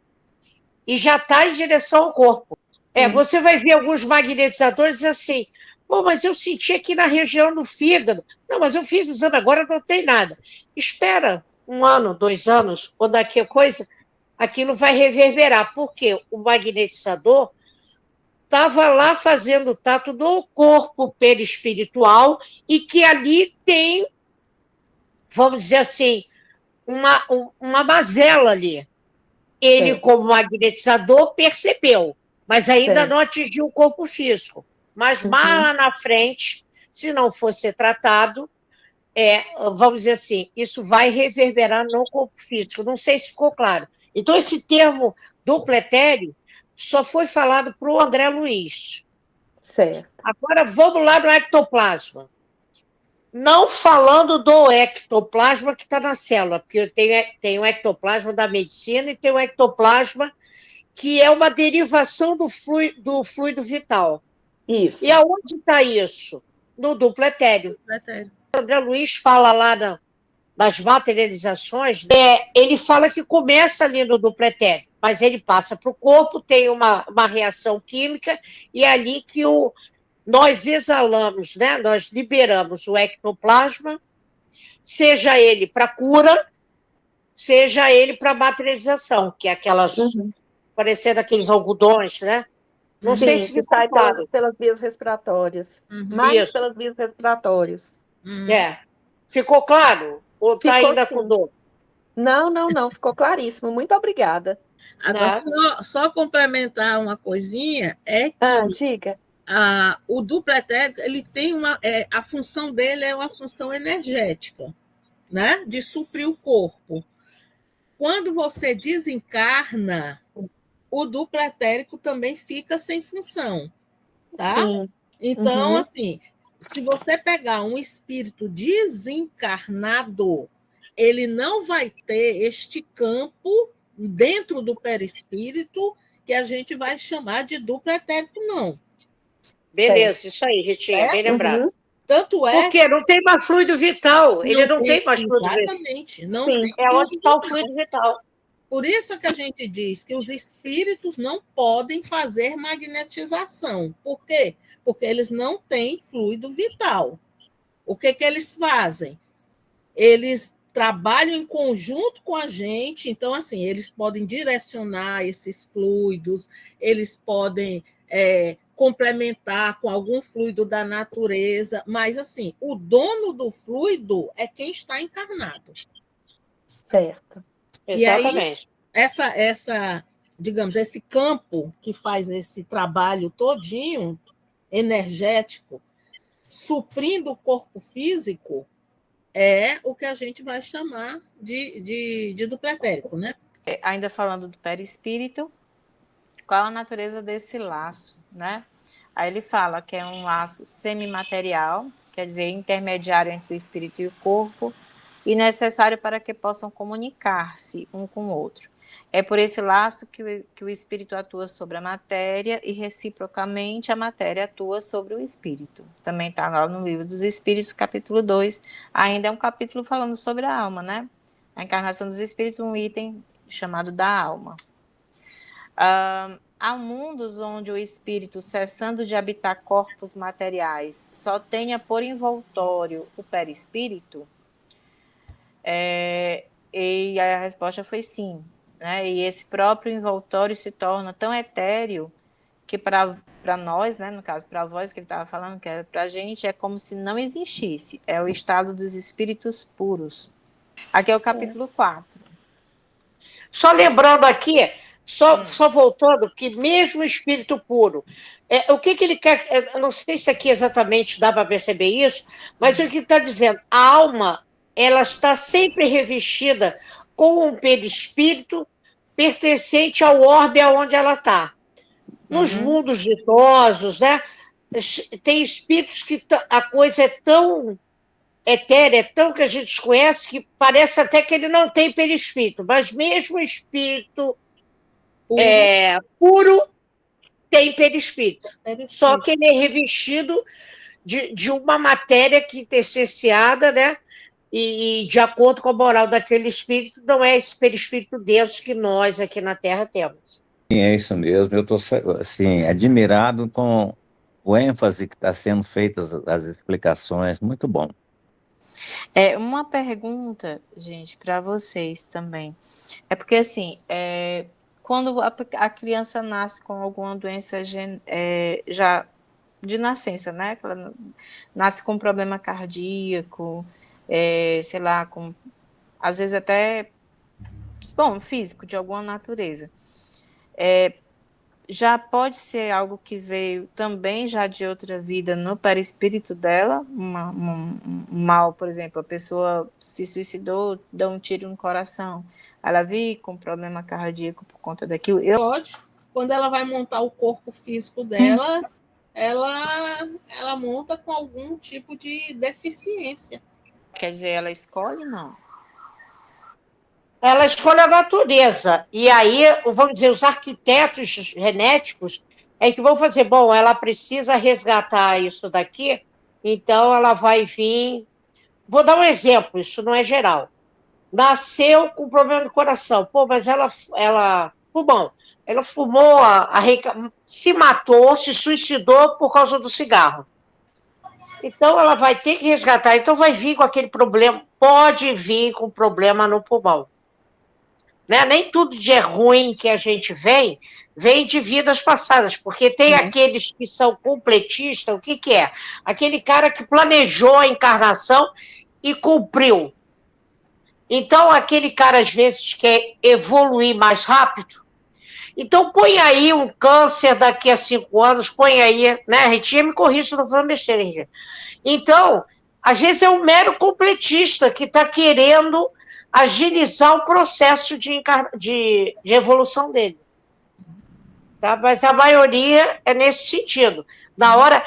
e já está em direção ao corpo. Você vai ver alguns magnetizadores assim, mas eu senti aqui na região do fígado. Não, mas eu fiz exame agora, não tem nada. Espera 1 ano, 2 anos, ou daqui a coisa, aquilo vai reverberar. Porque o magnetizador estava lá fazendo o tato do corpo perispiritual e que ali tem, vamos dizer assim, uma mazela ali. Ele, como magnetizador, percebeu, mas ainda não atingiu o corpo físico. Mas mais lá na frente, se não for ser tratado, vamos dizer assim, isso vai reverberar no corpo físico. Não sei se ficou claro. Então, esse termo duplo etéreo só foi falado para o André Luiz. Certo. Agora, vamos lá no ectoplasma. Não falando do ectoplasma que está na célula, porque tem o ectoplasma da medicina e tem o ectoplasma que é uma derivação do fluido vital. Isso. E aonde está isso? No duplo etéreo. O André Luiz fala lá nas materializações, ele fala que começa ali no duplo etéreo, mas ele passa para o corpo, tem uma reação química, e é ali que nós exalamos, né? Nós liberamos o ectoplasma, seja ele para cura, seja ele para materialização, que é aquelas, parecendo aqueles algodões, né? Não sei se sai pelas vias respiratórias. Mais pelas vias respiratórias. Ficou claro? Ou está ainda com dor? Não, ficou claríssimo. Muito obrigada. Agora, só complementar uma coisinha, diga. o duplo etérico, ele tem a função dele é uma função energética, né? De suprir o corpo. Quando você desencarna, o duplo etérico também fica sem função, tá? Sim. Então, assim, se você pegar um espírito desencarnado, ele não vai ter este campo dentro do perispírito que a gente vai chamar de duplo etérico, não. Beleza, isso aí, Ritinha, bem lembrado. Tanto é. Porque não tem mais fluido vital. Ele não tem mais fluido vital. Exatamente. Não Sim, tem é onde está o fluido vital. Por isso que a gente diz que os espíritos não podem fazer magnetização. Por quê? Porque eles não têm fluido vital. O que eles fazem? Eles trabalham em conjunto com a gente, então, assim, eles podem direcionar esses fluidos, eles podem complementar com algum fluido da natureza, mas, assim, o dono do fluido é quem está encarnado. Certo. Exatamente. E aí, digamos, esse campo que faz esse trabalho todinho, energético, suprindo o corpo físico, é o que a gente vai chamar de duplo etérico, né? Ainda falando do perispírito, qual a natureza desse laço, né? Aí ele fala que é um laço semimaterial, quer dizer, intermediário entre o espírito e o corpo, e necessário para que possam comunicar-se um com o outro. É por esse laço que o espírito atua sobre a matéria e, reciprocamente, a matéria atua sobre o espírito. Também está lá no Livro dos Espíritos, capítulo 2. Ainda é um capítulo falando sobre a alma, né? A encarnação dos espíritos, um item chamado da alma. Há mundos onde o espírito, cessando de habitar corpos materiais, só tenha por envoltório o perispírito? E a resposta foi sim. Né? E esse próprio envoltório se torna tão etéreo que para nós, né, no caso, para a voz que ele estava falando, que era para a gente, é como se não existisse. É o estado dos espíritos puros. Aqui é o capítulo 4. Só lembrando aqui, só voltando, que mesmo o espírito puro, o que ele quer, eu não sei se aqui exatamente dá para perceber isso, mas o que está dizendo, a alma, ela está sempre revestida com um perispírito pertencente ao orbe aonde ela está. Nos mundos ditosos, né, tem espíritos que a coisa é tão etérea, tão que a gente desconhece, que parece até que ele não tem perispírito, mas mesmo o espírito puro tem perispírito. Só que ele é revestido de uma matéria que é essenciada, né? E de acordo com a moral daquele espírito, não é esse perispírito denso que nós aqui na Terra temos. Sim, é isso mesmo. Eu estou assim, admirado com o ênfase que está sendo feitas as explicações. Muito bom. Uma pergunta, gente, para vocês também. É porque, assim, quando a criança nasce com alguma doença já de nascença, né? Ela nasce com problema cardíaco, sei lá, às vezes até, físico, de alguma natureza. Já pode ser algo que veio também já de outra vida no perispírito dela, um mal, por exemplo, a pessoa se suicidou, deu um tiro no coração, ela veio com problema cardíaco por conta daquilo. Pode, quando ela vai montar o corpo físico dela, ela monta com algum tipo de deficiência. Quer dizer, ela escolhe, não? Ela escolhe a natureza. E aí, vamos dizer, os arquitetos genéticos é que vão fazer, bom, ela precisa resgatar isso daqui, então ela vai vir... Vou dar um exemplo, isso não é geral. Nasceu com problema no coração. Pô, mas ela fumou, se matou, se suicidou por causa do cigarro. Então, ela vai ter que resgatar. Então, vai vir com aquele problema, pode vir com problema no pulmão. Né? Nem tudo de ruim que a gente vem de vidas passadas, porque tem aqueles que são completistas, o que é? Aquele cara que planejou a encarnação e cumpriu. Então, aquele cara, às vezes, quer evoluir mais rápido, Então, põe aí um câncer daqui a 5 anos, põe aí, né? Ritinha, me corrija se eu estou falando besteira, Ritinha. Então, às vezes é um mero completista que está querendo agilizar o processo de evolução dele. Tá? Mas a maioria é nesse sentido. Na hora.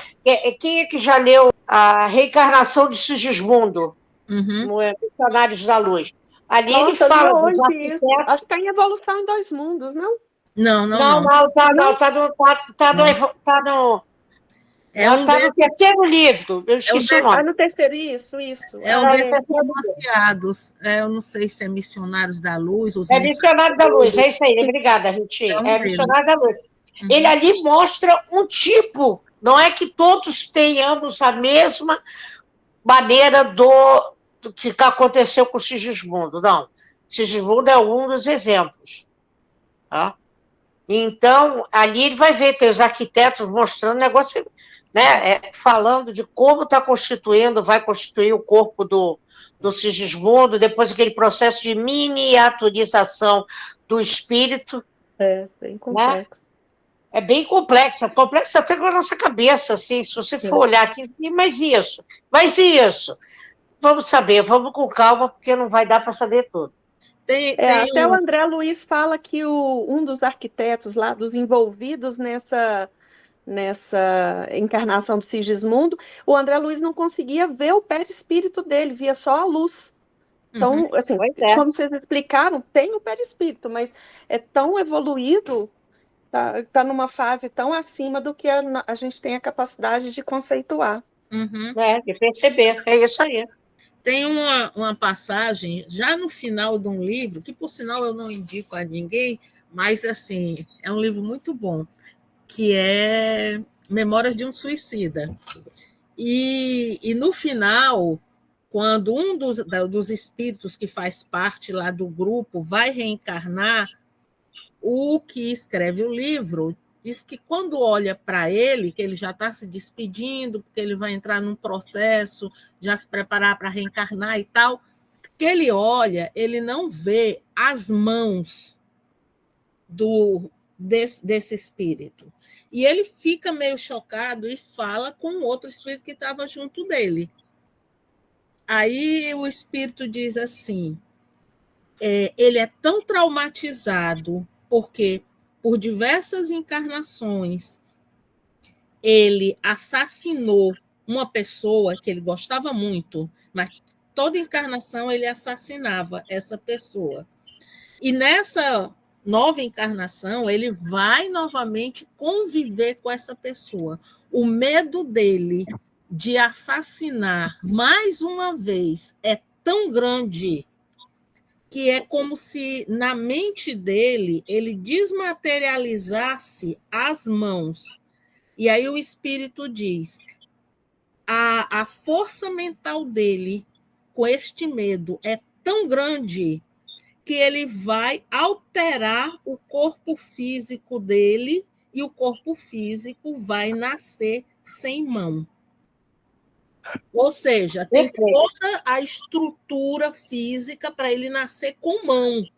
Quem é que já leu a Reencarnação de Sigismundo? No Missionários da Luz. Ali ele fala dos arquitetos. Acho que está em Evolução em Dois Mundos, não? Não, está no terceiro livro. Eu esqueci o nome. No terceiro, isso. É um desses romanceados. Eu não sei se é Missionários da Luz. Missionário da Luz, é isso aí. Obrigada, Ritinha. É Missionário da Luz. Ele ali mostra um tipo. Não é que todos tenhamos a mesma maneira do que aconteceu com o Sigismundo, não. Sigismundo é um dos exemplos. Tá? Então, ali ele vai ver, tem os arquitetos mostrando negócio, né, falando de como está constituindo, vai constituir o corpo do Sigismundo, depois aquele processo de miniaturização do espírito. Bem complexo. Né? É bem complexo até com a nossa cabeça, assim, se você for olhar aqui, mas isso. Vamos saber, vamos com calma, porque não vai dar para saber tudo. Até o André Luiz fala que um dos arquitetos lá, dos envolvidos nessa encarnação do Sigismundo, o André Luiz não conseguia ver o perispírito dele, via só a luz. Então, assim, como vocês explicaram, tem o perispírito, mas é tão evoluído, tá numa fase tão acima do que a gente tem a capacidade de conceituar. De perceber, é isso aí. Tem uma passagem, já no final de um livro, que por sinal eu não indico a ninguém, mas assim, é um livro muito bom, que é Memórias de um Suicida. E no final, quando um dos espíritos que faz parte lá do grupo vai reencarnar, o que escreve o livro diz que quando olha para ele, que ele já está se despedindo, porque ele vai entrar num processo, já se preparar para reencarnar e tal, que ele olha, ele não vê as mãos desse espírito. E ele fica meio chocado e fala com outro espírito que estava junto dele. Aí o espírito diz assim, ele é tão traumatizado, porque por diversas encarnações ele assassinou uma pessoa que ele gostava muito, mas toda encarnação ele assassinava essa pessoa. E nessa nova encarnação, ele vai novamente conviver com essa pessoa. O medo dele de assassinar mais uma vez é tão grande que é como se na mente dele ele desmaterializasse as mãos. E aí o espírito diz, a força mental dele com este medo é tão grande que ele vai alterar o corpo físico dele e o corpo físico vai nascer sem mão. Ou seja, tem toda a estrutura física para ele nascer com mão,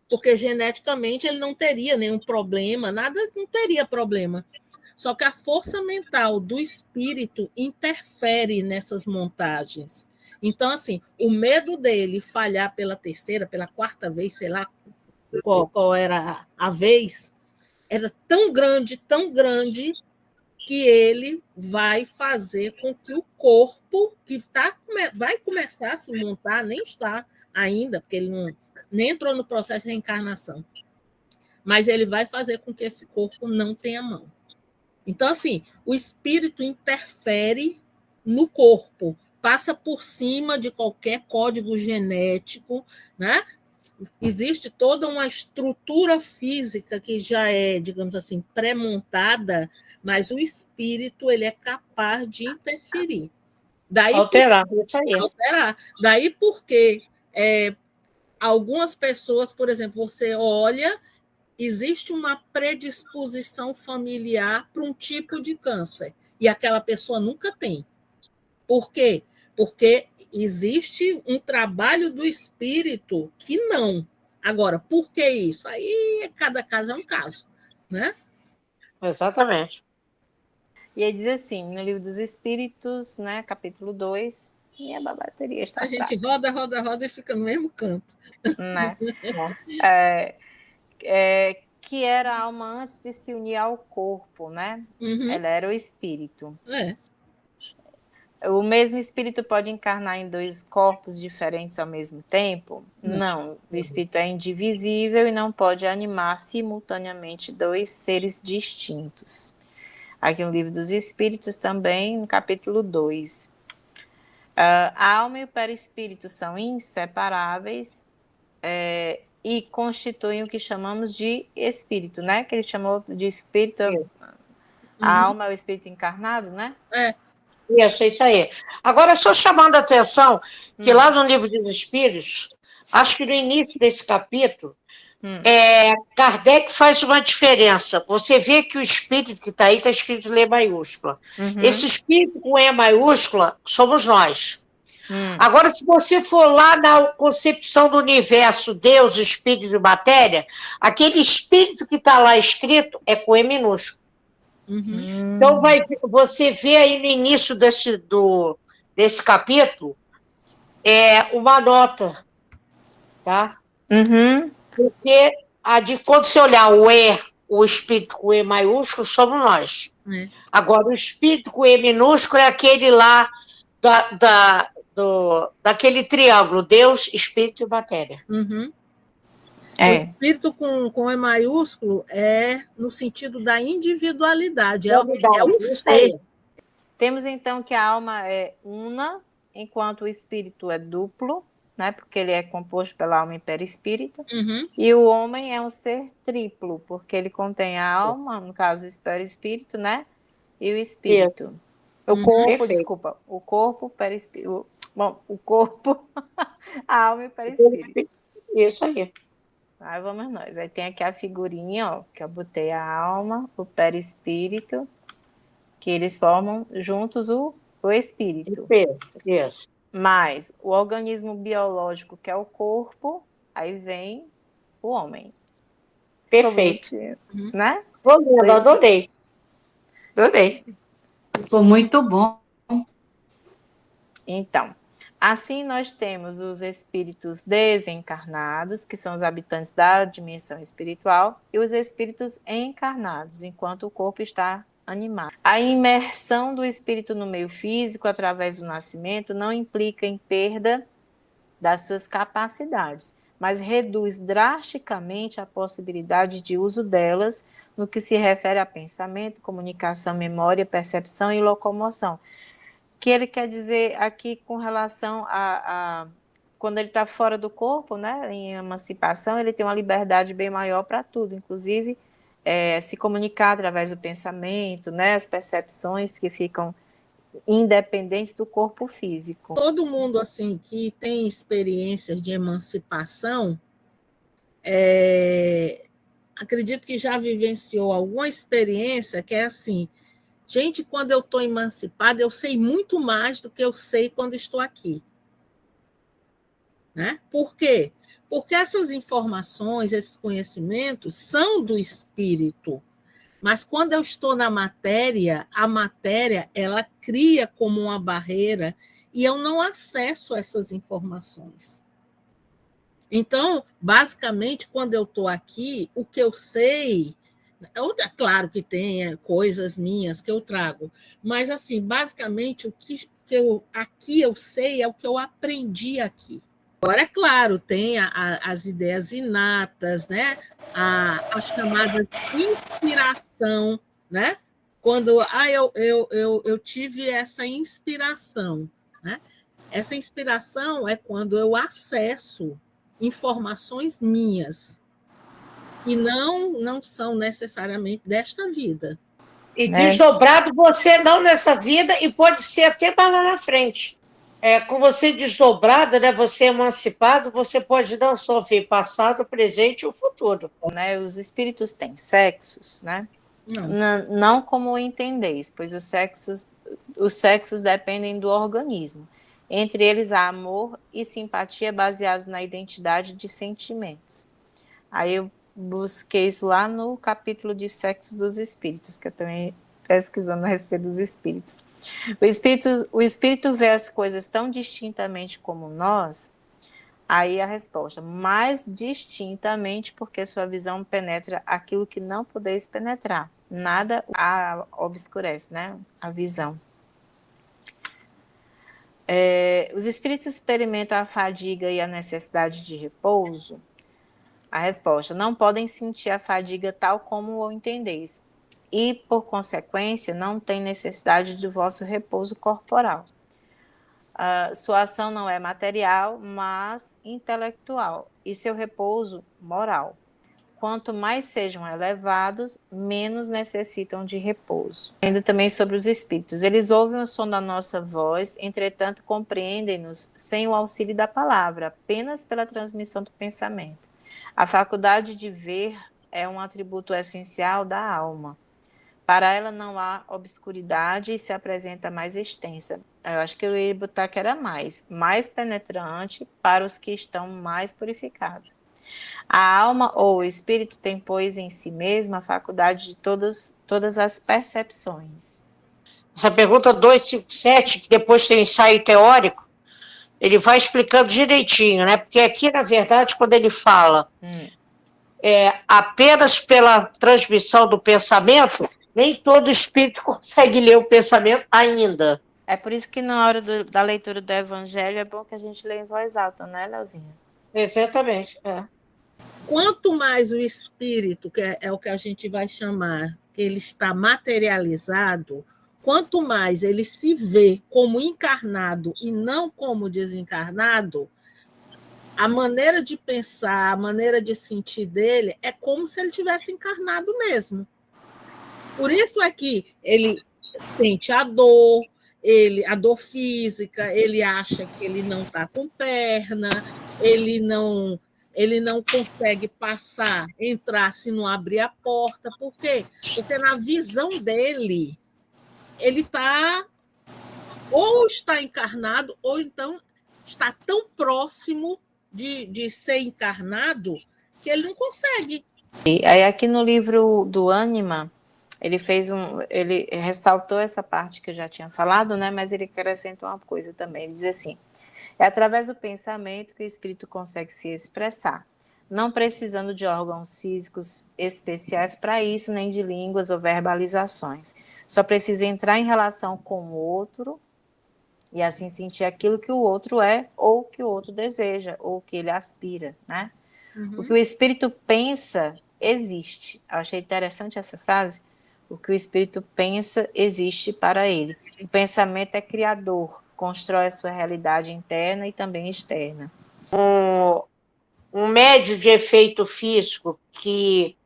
porque geneticamente ele não teria nenhum problema, nada, não teria problema. Só que a força mental do espírito interfere nessas montagens. Então, assim, o medo dele falhar pela terceira, pela quarta vez, sei lá qual era a vez, era tão grande, que ele vai fazer com que o corpo, que vai começar a se montar, nem está ainda, porque ele nem entrou no processo de reencarnação, mas ele vai fazer com que esse corpo não tenha mão. Então, assim, o espírito interfere no corpo, passa por cima de qualquer código genético, né? Existe toda uma estrutura física que já é, digamos assim, pré-montada, mas o espírito ele é capaz de interferir. Alterar, isso aí. Alterar. Daí porque algumas pessoas, por exemplo, você olha, existe uma predisposição familiar para um tipo de câncer, e aquela pessoa nunca tem. Por quê? Porque existe um trabalho do espírito que não. Agora, por que isso? Aí cada caso é um caso. né? Exatamente. E aí diz assim, no Livro dos Espíritos, né, capítulo 2, minha bateria está A gente fraca, roda, roda, roda e fica no mesmo canto. né? Que era a alma antes de se unir ao corpo, né? Uhum. Ela era o espírito. É. O mesmo espírito pode encarnar em dois corpos diferentes ao mesmo tempo? Não. O espírito é indivisível e não pode animar simultaneamente dois seres distintos. Aqui no Livro dos Espíritos também, no capítulo 2. A alma e o perispírito são inseparáveis e constituem o que chamamos de espírito, né? Que ele chamou de espírito. A alma é o espírito encarnado, né? É. Isso aí. Agora, só chamando a atenção que lá no Livro dos Espíritos, acho que no início desse capítulo, Kardec faz uma diferença. Você vê que o espírito que está aí está escrito em E maiúscula. Esse espírito com E maiúscula somos nós. Agora, se você for lá na concepção do universo, Deus, espírito e matéria, aquele espírito que está lá escrito é com E minúsculo. Então, você vê aí no início desse capítulo uma nota, tá? Porque quando você olhar o espírito com E maiúsculo, somos nós. Agora, o espírito com E minúsculo é aquele lá daquele triângulo, Deus, espírito e matéria. O espírito com E maiúsculo é no sentido da individualidade, é o ser. Temos então que a alma é una, enquanto o espírito é duplo, né? Porque ele é composto pela alma e perispírito. E o homem é um ser triplo, porque ele contém a alma, no caso o perispírito, né? E o espírito. O corpo, desculpa, o corpo, perispírito. Bom, o corpo, a alma e o perispírito. Isso aí. Aí vamos nós. Aí tem aqui a figurinha, ó, que eu botei a alma, o perispírito, que eles formam juntos o espírito. Isso. Mas o organismo biológico, que é o corpo, aí vem o homem. Perfeito. Né? Adorei. Ficou muito bom. Então, assim nós temos os espíritos desencarnados, que são os habitantes da dimensão espiritual, e os espíritos encarnados, enquanto o corpo está animado. A imersão do espírito no meio físico através do nascimento não implica em perda das suas capacidades, mas reduz drasticamente a possibilidade de uso delas no que se refere a pensamento, comunicação, memória, percepção e locomoção. Que ele quer dizer aqui com relação a quando ele está fora do corpo, né, em emancipação, ele tem uma liberdade bem maior para tudo, inclusive se comunicar através do pensamento, né, as percepções que ficam independentes do corpo físico. Todo mundo assim que tem experiências de emancipação, acredito que já vivenciou alguma experiência que é assim, gente, quando eu estou emancipada, eu sei muito mais do que eu sei quando estou aqui. Né? Por quê? Porque essas informações, esses conhecimentos são do espírito. Mas quando eu estou na matéria, a matéria ela cria como uma barreira e eu não acesso essas informações. Então, basicamente, quando eu estou aqui, o que eu sei, é claro que tem coisas minhas que eu trago, mas assim, basicamente, o que aqui eu sei é o que eu aprendi aqui. Agora, é claro, tem as ideias inatas, né? As chamadas de inspiração, né? Quando eu tive essa inspiração, né? Essa inspiração é quando eu acesso informações minhas que não são necessariamente desta vida. E desdobrado você não nessa vida e pode ser até mais lá na frente. Com você desdobrada, né, você emancipado, você pode não só ver passado, presente e o futuro. Né, os espíritos têm sexos, né? Não como entendeis, pois os sexos dependem do organismo. Entre eles há amor e simpatia baseados na identidade de sentimentos. Aí eu busquei isso lá no capítulo de Sexo dos Espíritos, que eu também pesquisando a respeito dos espíritos. O espírito vê as coisas tão distintamente como nós. Aí a resposta, mais distintamente, porque sua visão penetra aquilo que não podeis penetrar. Nada a obscurece, né? A visão. Os espíritos experimentam a fadiga e a necessidade de repouso? A resposta, não podem sentir a fadiga tal como o entendeis. E, por consequência, não tem necessidade do vosso repouso corporal. Sua ação não é material, mas intelectual, e seu repouso moral. Quanto mais sejam elevados, menos necessitam de repouso. Ainda também sobre os espíritos. Eles ouvem o som da nossa voz, entretanto compreendem-nos sem o auxílio da palavra, apenas pela transmissão do pensamento. A faculdade de ver é um atributo essencial da alma. Para ela não há obscuridade e se apresenta mais extensa. Eu acho que eu ia botar que era mais penetrante para os que estão mais purificados. A alma ou o espírito tem, pois, em si mesma a faculdade de todas as percepções. Essa pergunta 257, que depois tem ensaio teórico, ele vai explicando direitinho, né? Porque aqui, na verdade, quando ele fala apenas pela transmissão do pensamento, nem todo espírito consegue ler o pensamento ainda. É por isso que na hora da leitura do Evangelho é bom que a gente lê em voz alta, né, Leozinha? Exatamente. Quanto mais o espírito, que é o que a gente vai chamar, que ele está materializado, quanto mais ele se vê como encarnado e não como desencarnado, a maneira de pensar, a maneira de sentir dele é como se ele tivesse encarnado mesmo. Por isso é que ele sente a dor física, ele acha que ele não está com perna, ele não consegue entrar se não abrir a porta. Por quê? Porque na visão dele, ele está encarnado, ou então está tão próximo de ser encarnado que ele não consegue. E aí aqui no livro do Ânima, ele ressaltou essa parte que eu já tinha falado, né? Mas ele acrescentou uma coisa também. Ele diz assim: é através do pensamento que o espírito consegue se expressar, não precisando de órgãos físicos especiais para isso, nem de línguas ou verbalizações. Só precisa entrar em relação com o outro e assim sentir aquilo que o outro é, ou que o outro deseja, ou que ele aspira, né? O que o espírito pensa, existe. Eu achei interessante essa frase. O que o espírito pensa, existe para ele. O pensamento é criador, constrói a sua realidade interna e também externa. Um médio de efeito físico que,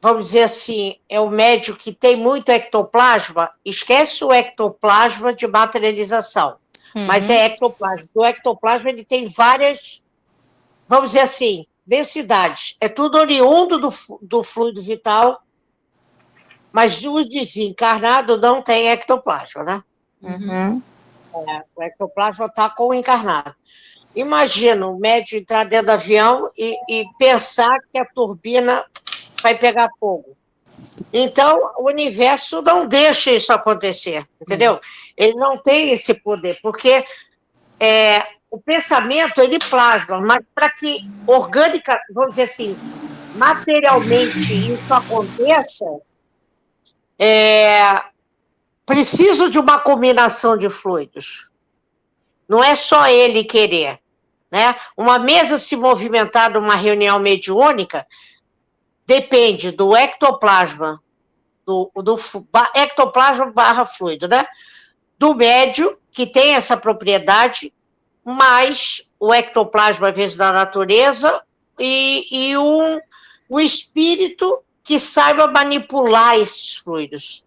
vamos dizer assim, é o médio que tem muito ectoplasma, esquece o ectoplasma de materialização, mas é ectoplasma. O ectoplasma ele tem várias, vamos dizer assim, densidades. É tudo oriundo do fluido vital, mas o desencarnado não tem ectoplasma, né? O ectoplasma está com o encarnado. Imagina o médium entrar dentro do avião e pensar que a turbina vai pegar fogo. Então, o universo não deixa isso acontecer, entendeu? Ele não tem esse poder, porque o pensamento, ele plasma, mas para que orgânica, vamos dizer assim, materialmente isso aconteça, preciso de uma combinação de fluidos. Não é só ele querer, né? Uma mesa se movimentar numa reunião mediúnica depende do ectoplasma, do ectoplasma barra fluido, né? Do médium, que tem essa propriedade, mais o ectoplasma, às vezes, da natureza, e o espírito que saiba manipular esses fluidos.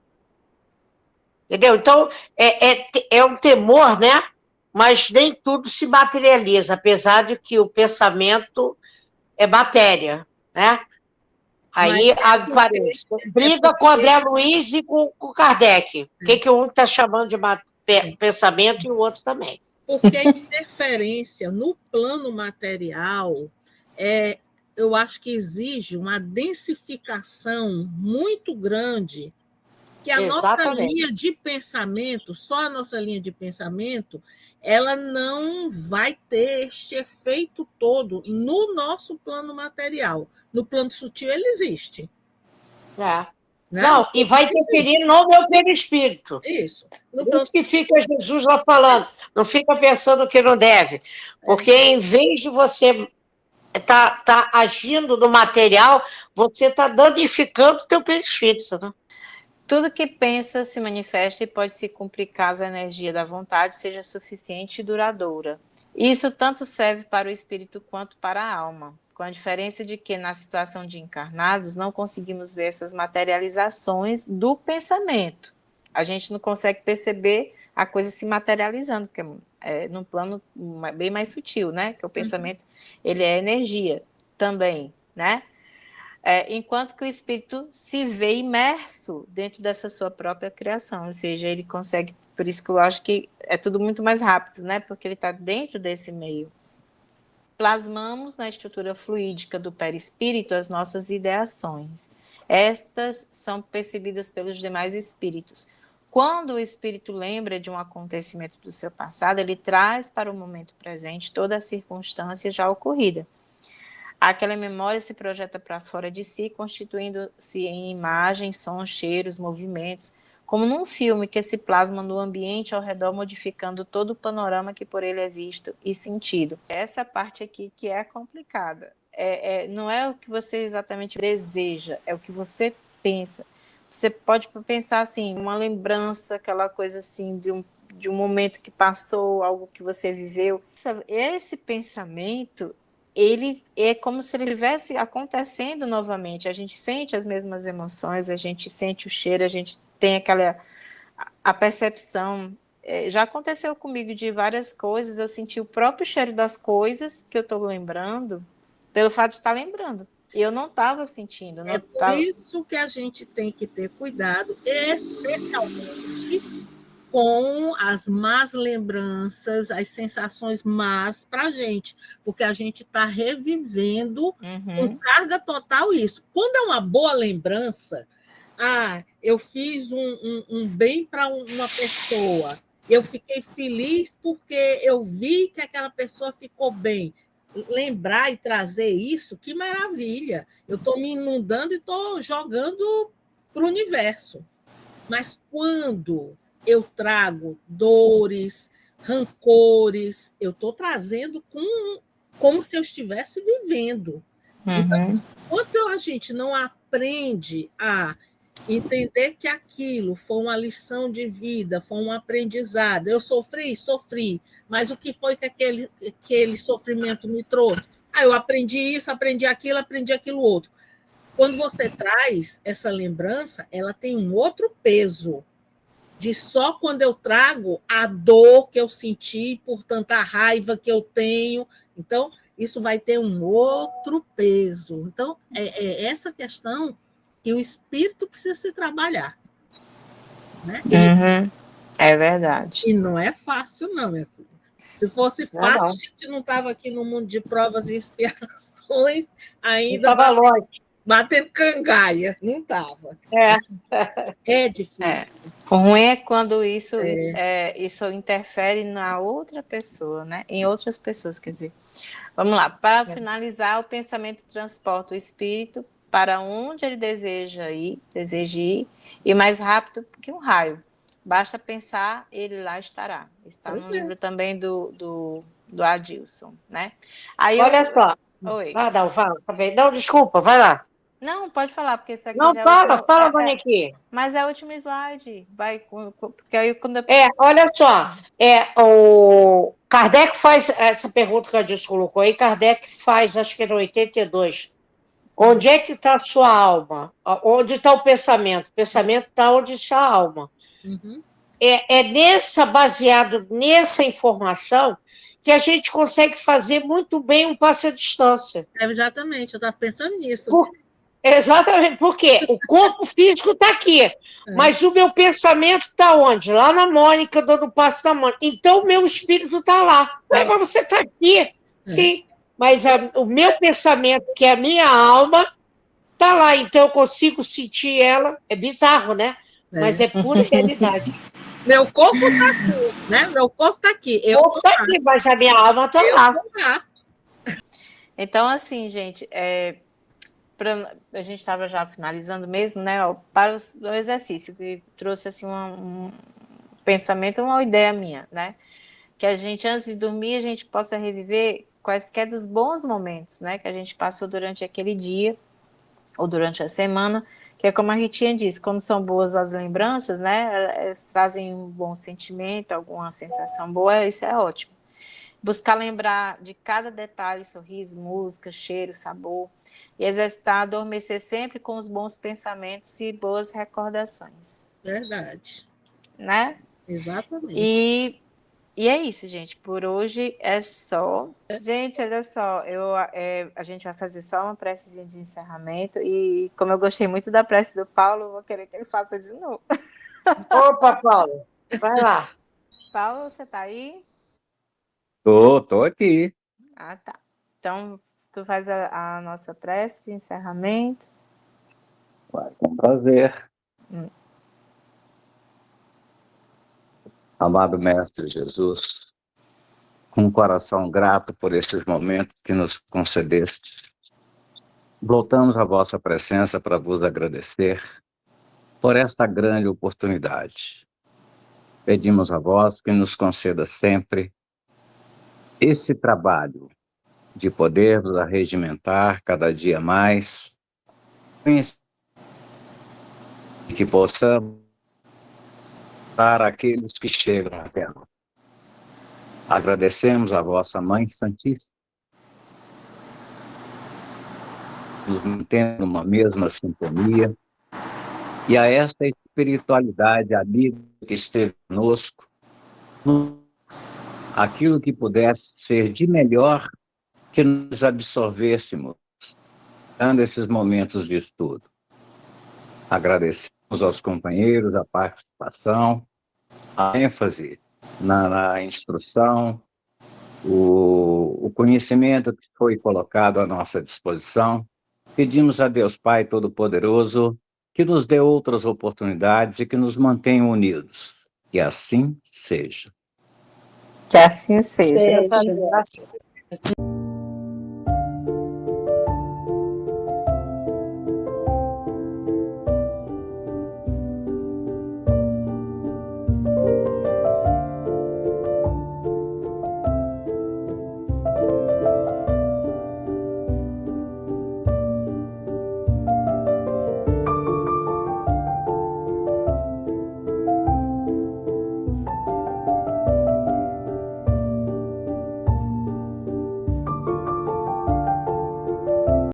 Entendeu? Então, é um temor, né? Mas nem tudo se materializa, apesar de que o pensamento é matéria, né? Aí aparece. Briga com André Luiz e com Kardec. O que um está chamando de pensamento e o outro também. Porque a interferência no plano material eu acho que exige uma densificação muito grande, que a nossa linha de pensamento, só a nossa linha de pensamento, ela não vai ter este efeito todo no nosso plano material. No plano sutil ele existe. Né? Não, e vai interferir no meu perispírito. Isso. Por isso que fica Jesus lá falando, não fica pensando que não deve. Porque em vez de você tá agindo no material, você está danificando o teu perispírito. Né? Tudo que pensa se manifesta e pode se cumprir caso a energia da vontade seja suficiente e duradoura. Isso tanto serve para o espírito quanto para a alma, com a diferença de que, na situação de encarnados, não conseguimos ver essas materializações do pensamento. A gente não consegue perceber a coisa se materializando, porque é num plano bem mais sutil, né? Que o pensamento, ele é energia também, né? Enquanto que o espírito se vê imerso dentro dessa sua própria criação, ou seja, ele consegue, por isso que eu acho que é tudo muito mais rápido, né? Porque ele está dentro desse meio. Plasmamos na estrutura fluídica do perispírito as nossas ideações. Estas são percebidas pelos demais espíritos. Quando o espírito lembra de um acontecimento do seu passado, ele traz para o momento presente toda a circunstância já ocorrida. Aquela memória se projeta para fora de si, constituindo-se em imagens, sons, cheiros, movimentos, como num filme que se plasma no ambiente ao redor, modificando todo o panorama que por ele é visto e sentido. Essa parte aqui que é complicada. Não é o que você exatamente deseja, é o que você pensa. Você pode pensar assim, uma lembrança, aquela coisa assim, de um momento que passou, algo que você viveu. Esse pensamento, ele é como se ele estivesse acontecendo novamente. A gente sente as mesmas emoções, a gente sente o cheiro, a gente tem a percepção. Já aconteceu comigo de várias coisas, eu senti o próprio cheiro das coisas que eu estou lembrando, pelo fato de estar lembrando. Eu não estava sentindo. Não por isso que a gente tem que ter cuidado, especialmente com as más lembranças, as sensações más para a gente, porque a gente está revivendo com carga total isso. Quando é uma boa lembrança, eu fiz um bem para uma pessoa, eu fiquei feliz porque eu vi que aquela pessoa ficou bem. Lembrar e trazer isso, que maravilha! Eu estou me inundando e estou jogando para o universo. Mas quando eu trago dores, rancores, eu estou trazendo como se eu estivesse vivendo. Então, quando a gente não aprende a entender que aquilo foi uma lição de vida, foi um aprendizado. Eu sofri, mas o que foi que aquele sofrimento me trouxe? Eu aprendi isso, aprendi aquilo outro. Quando você traz essa lembrança, ela tem um outro peso, de só quando eu trago a dor que eu senti por tanta raiva que eu tenho. Então, isso vai ter um outro peso. Então, é essa questão que o espírito precisa se trabalhar. Né? É verdade. E não é fácil, não, minha filha. Se fosse fácil, a gente não estava aqui no mundo de provas e expiações ainda batendo cangalha. Não estava. É difícil. O ruim é quando isso interfere na outra pessoa, né? Em outras pessoas, quer dizer. Vamos lá. Para finalizar, o pensamento transporta o espírito para onde ele deseja ir, e mais rápido que um raio. Basta pensar, ele lá estará. Está no livro também do Adilson, né? Aí olha só. Oi. Fala. Não, desculpa, vai lá. Não, pode falar, porque isso aqui não, já fala, Monique. Mas é o último slide. Porque aí quando olha só. O Kardec faz essa pergunta que a Adilson colocou aí, Kardec faz, acho que era 82. Onde é que está a sua alma? Onde está o pensamento? O pensamento está onde está a alma. Baseado nessa informação que a gente consegue fazer muito bem um passo à distância. Exatamente, eu estava pensando nisso. Exatamente, porque o corpo físico está aqui, mas o meu pensamento está onde? Lá na Mônica, dando passo na Mônica. Então, o meu espírito está lá. Mas você está aqui, sim. mas o meu pensamento, que é a minha alma, está lá, então eu consigo sentir ela. É bizarro, né? Mas é pura realidade. Meu corpo está aqui, né? Meu corpo está aqui. O corpo está aqui, mas a minha alma está lá. Então, assim, gente, a gente estava já finalizando mesmo, né? Para o exercício, que trouxe assim um pensamento, uma ideia minha, né? Que a gente, antes de dormir, a gente possa reviver quaisquer dos bons momentos, né? Que a gente passou durante aquele dia ou durante a semana, que é como a Ritinha disse, como são boas as lembranças, né? Elas trazem um bom sentimento, alguma sensação boa, isso é ótimo. Buscar lembrar de cada detalhe, sorriso, música, cheiro, sabor, e exercitar, adormecer sempre com os bons pensamentos e boas recordações. Verdade. Né? Exatamente. E é isso, gente. Por hoje é só. Gente, olha só, a gente vai fazer só uma precezinha de encerramento e como eu gostei muito da prece do Paulo, eu vou querer que ele faça de novo. Opa, Paulo, vai lá. Paulo, você tá aí? Tô aqui. Ah, tá. Então, tu faz a nossa prece de encerramento. Vai, com prazer. Amado Mestre Jesus, com um coração grato por esses momentos que nos concedeste, voltamos à vossa presença para vos agradecer por esta grande oportunidade. Pedimos a vós que nos conceda sempre esse trabalho de podermos arregimentar cada dia mais e que possamos para aqueles que chegam até nós. Agradecemos a vossa Mãe Santíssima, nos mantendo numa mesma sintonia, e a esta espiritualidade amiga que esteve conosco, aquilo que pudesse ser de melhor que nos absorvêssemos, dando esses momentos de estudo. Agradecemos aos companheiros a participação, a ênfase na instrução, o conhecimento que foi colocado à nossa disposição. Pedimos a Deus Pai Todo-Poderoso que nos dê outras oportunidades e que nos mantenha unidos. Que assim seja. Que assim seja. Seja.